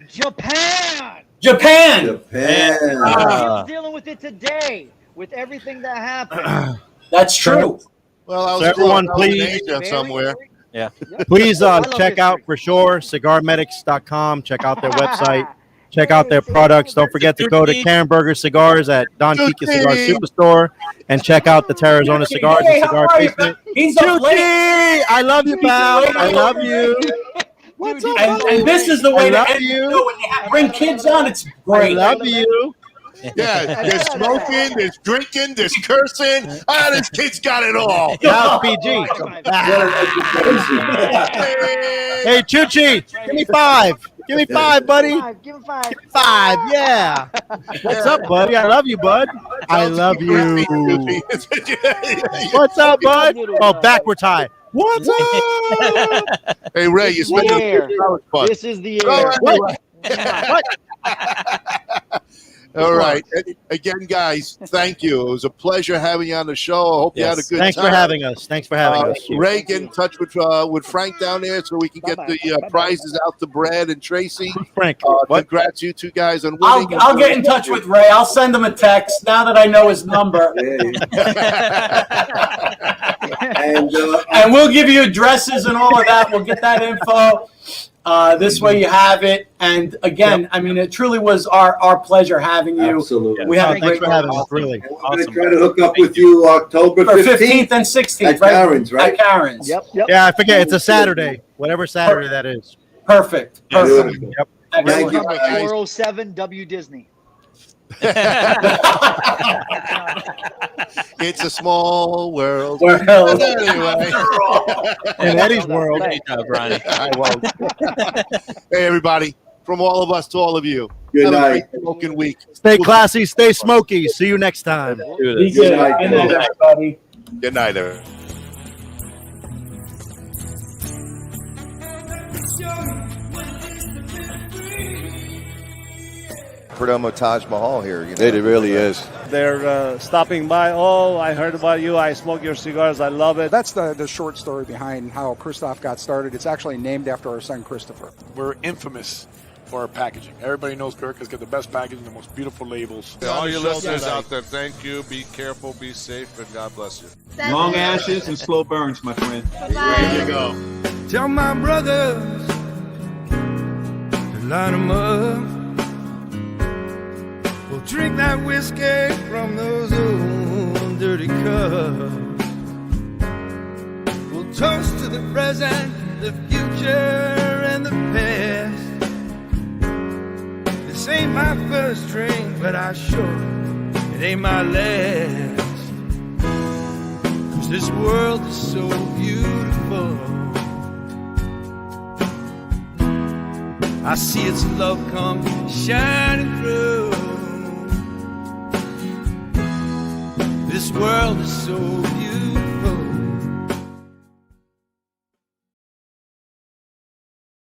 Japan. Japan. I'm dealing with it today with everything that happened. That's true. Well, everyone, please somewhere. Yeah. Please check out for sure cigarmedics.com. Check out their website. Check out their products. Don't forget to go to Karen Berger Cigars at Don Kika Cigar Superstore and check out the Tarazona Cigars and Cigar Basement. He's up late. I love you, pal. I love you. What's up, and this is the way to end you. When you bring kids on, it's great. I love you. Yeah, there's smoking, there's drinking, there's cursing. This kid's got it all. Now it's PG. Hey, Chuchi, give me 5. Give me 5, buddy. Give him 5. 5, yeah. What's up, buddy? I love you, bud. I love you. What's up, bud? Oh, backward tie. What's up? Hey, Ray, you spent This is the air. What? All right. Again, guys, thank you. It was a pleasure having you on the show. I hope you had a good time. Thanks for having us. Thanks for having us. Ray, get in touch with Frank down there so we can get the prizes out to Brad and Tracy. Frank, congrats, you two guys, on winning. I'll get in touch with Ray. I'll send him a text now that I know his number. And we'll give you addresses and all of that. We'll get that info. This way you have it. And again, I mean, it truly was our pleasure having you. Absolutely. We had a great for having us, really. We're going to try to hook up with you October 15th and 16th. At Karen's, right? At Karen's. Yep. Yeah, I forget. It's a Saturday. Whatever Saturday that is. Perfect. Yep. Thank you. 407 W Disney. It's a small world. Anyway. In Eddie's world. Great job, Ronnie. I won't. Hey, everybody. From all of us to all of you. Good night. Smoking week. Stay classy. Stay smoky. See you next time. Be good. Good night, everybody. Good night, everyone. Perdomo Taj Mahal here. You know? It really is. They're stopping by. Oh, I heard about you. I smoke your cigars. I love it. That's the short story behind how Kristoff got started. It's actually named after our son, Christopher. We're infamous for our packaging. Everybody knows Gurkha's got the best packaging, the most beautiful labels. All your listeners out there, thank you. Be careful, be safe, and God bless you. Long ashes and slow burns, my friend. There you go. Tell my brothers to line them up. We'll drink that whiskey from those old dirty cups. We'll toast to the present, the future, and the past. This ain't my first drink, but I sure it ain't my last. 'Cause this world is so beautiful. I see its love come shining through. This world is so beautiful.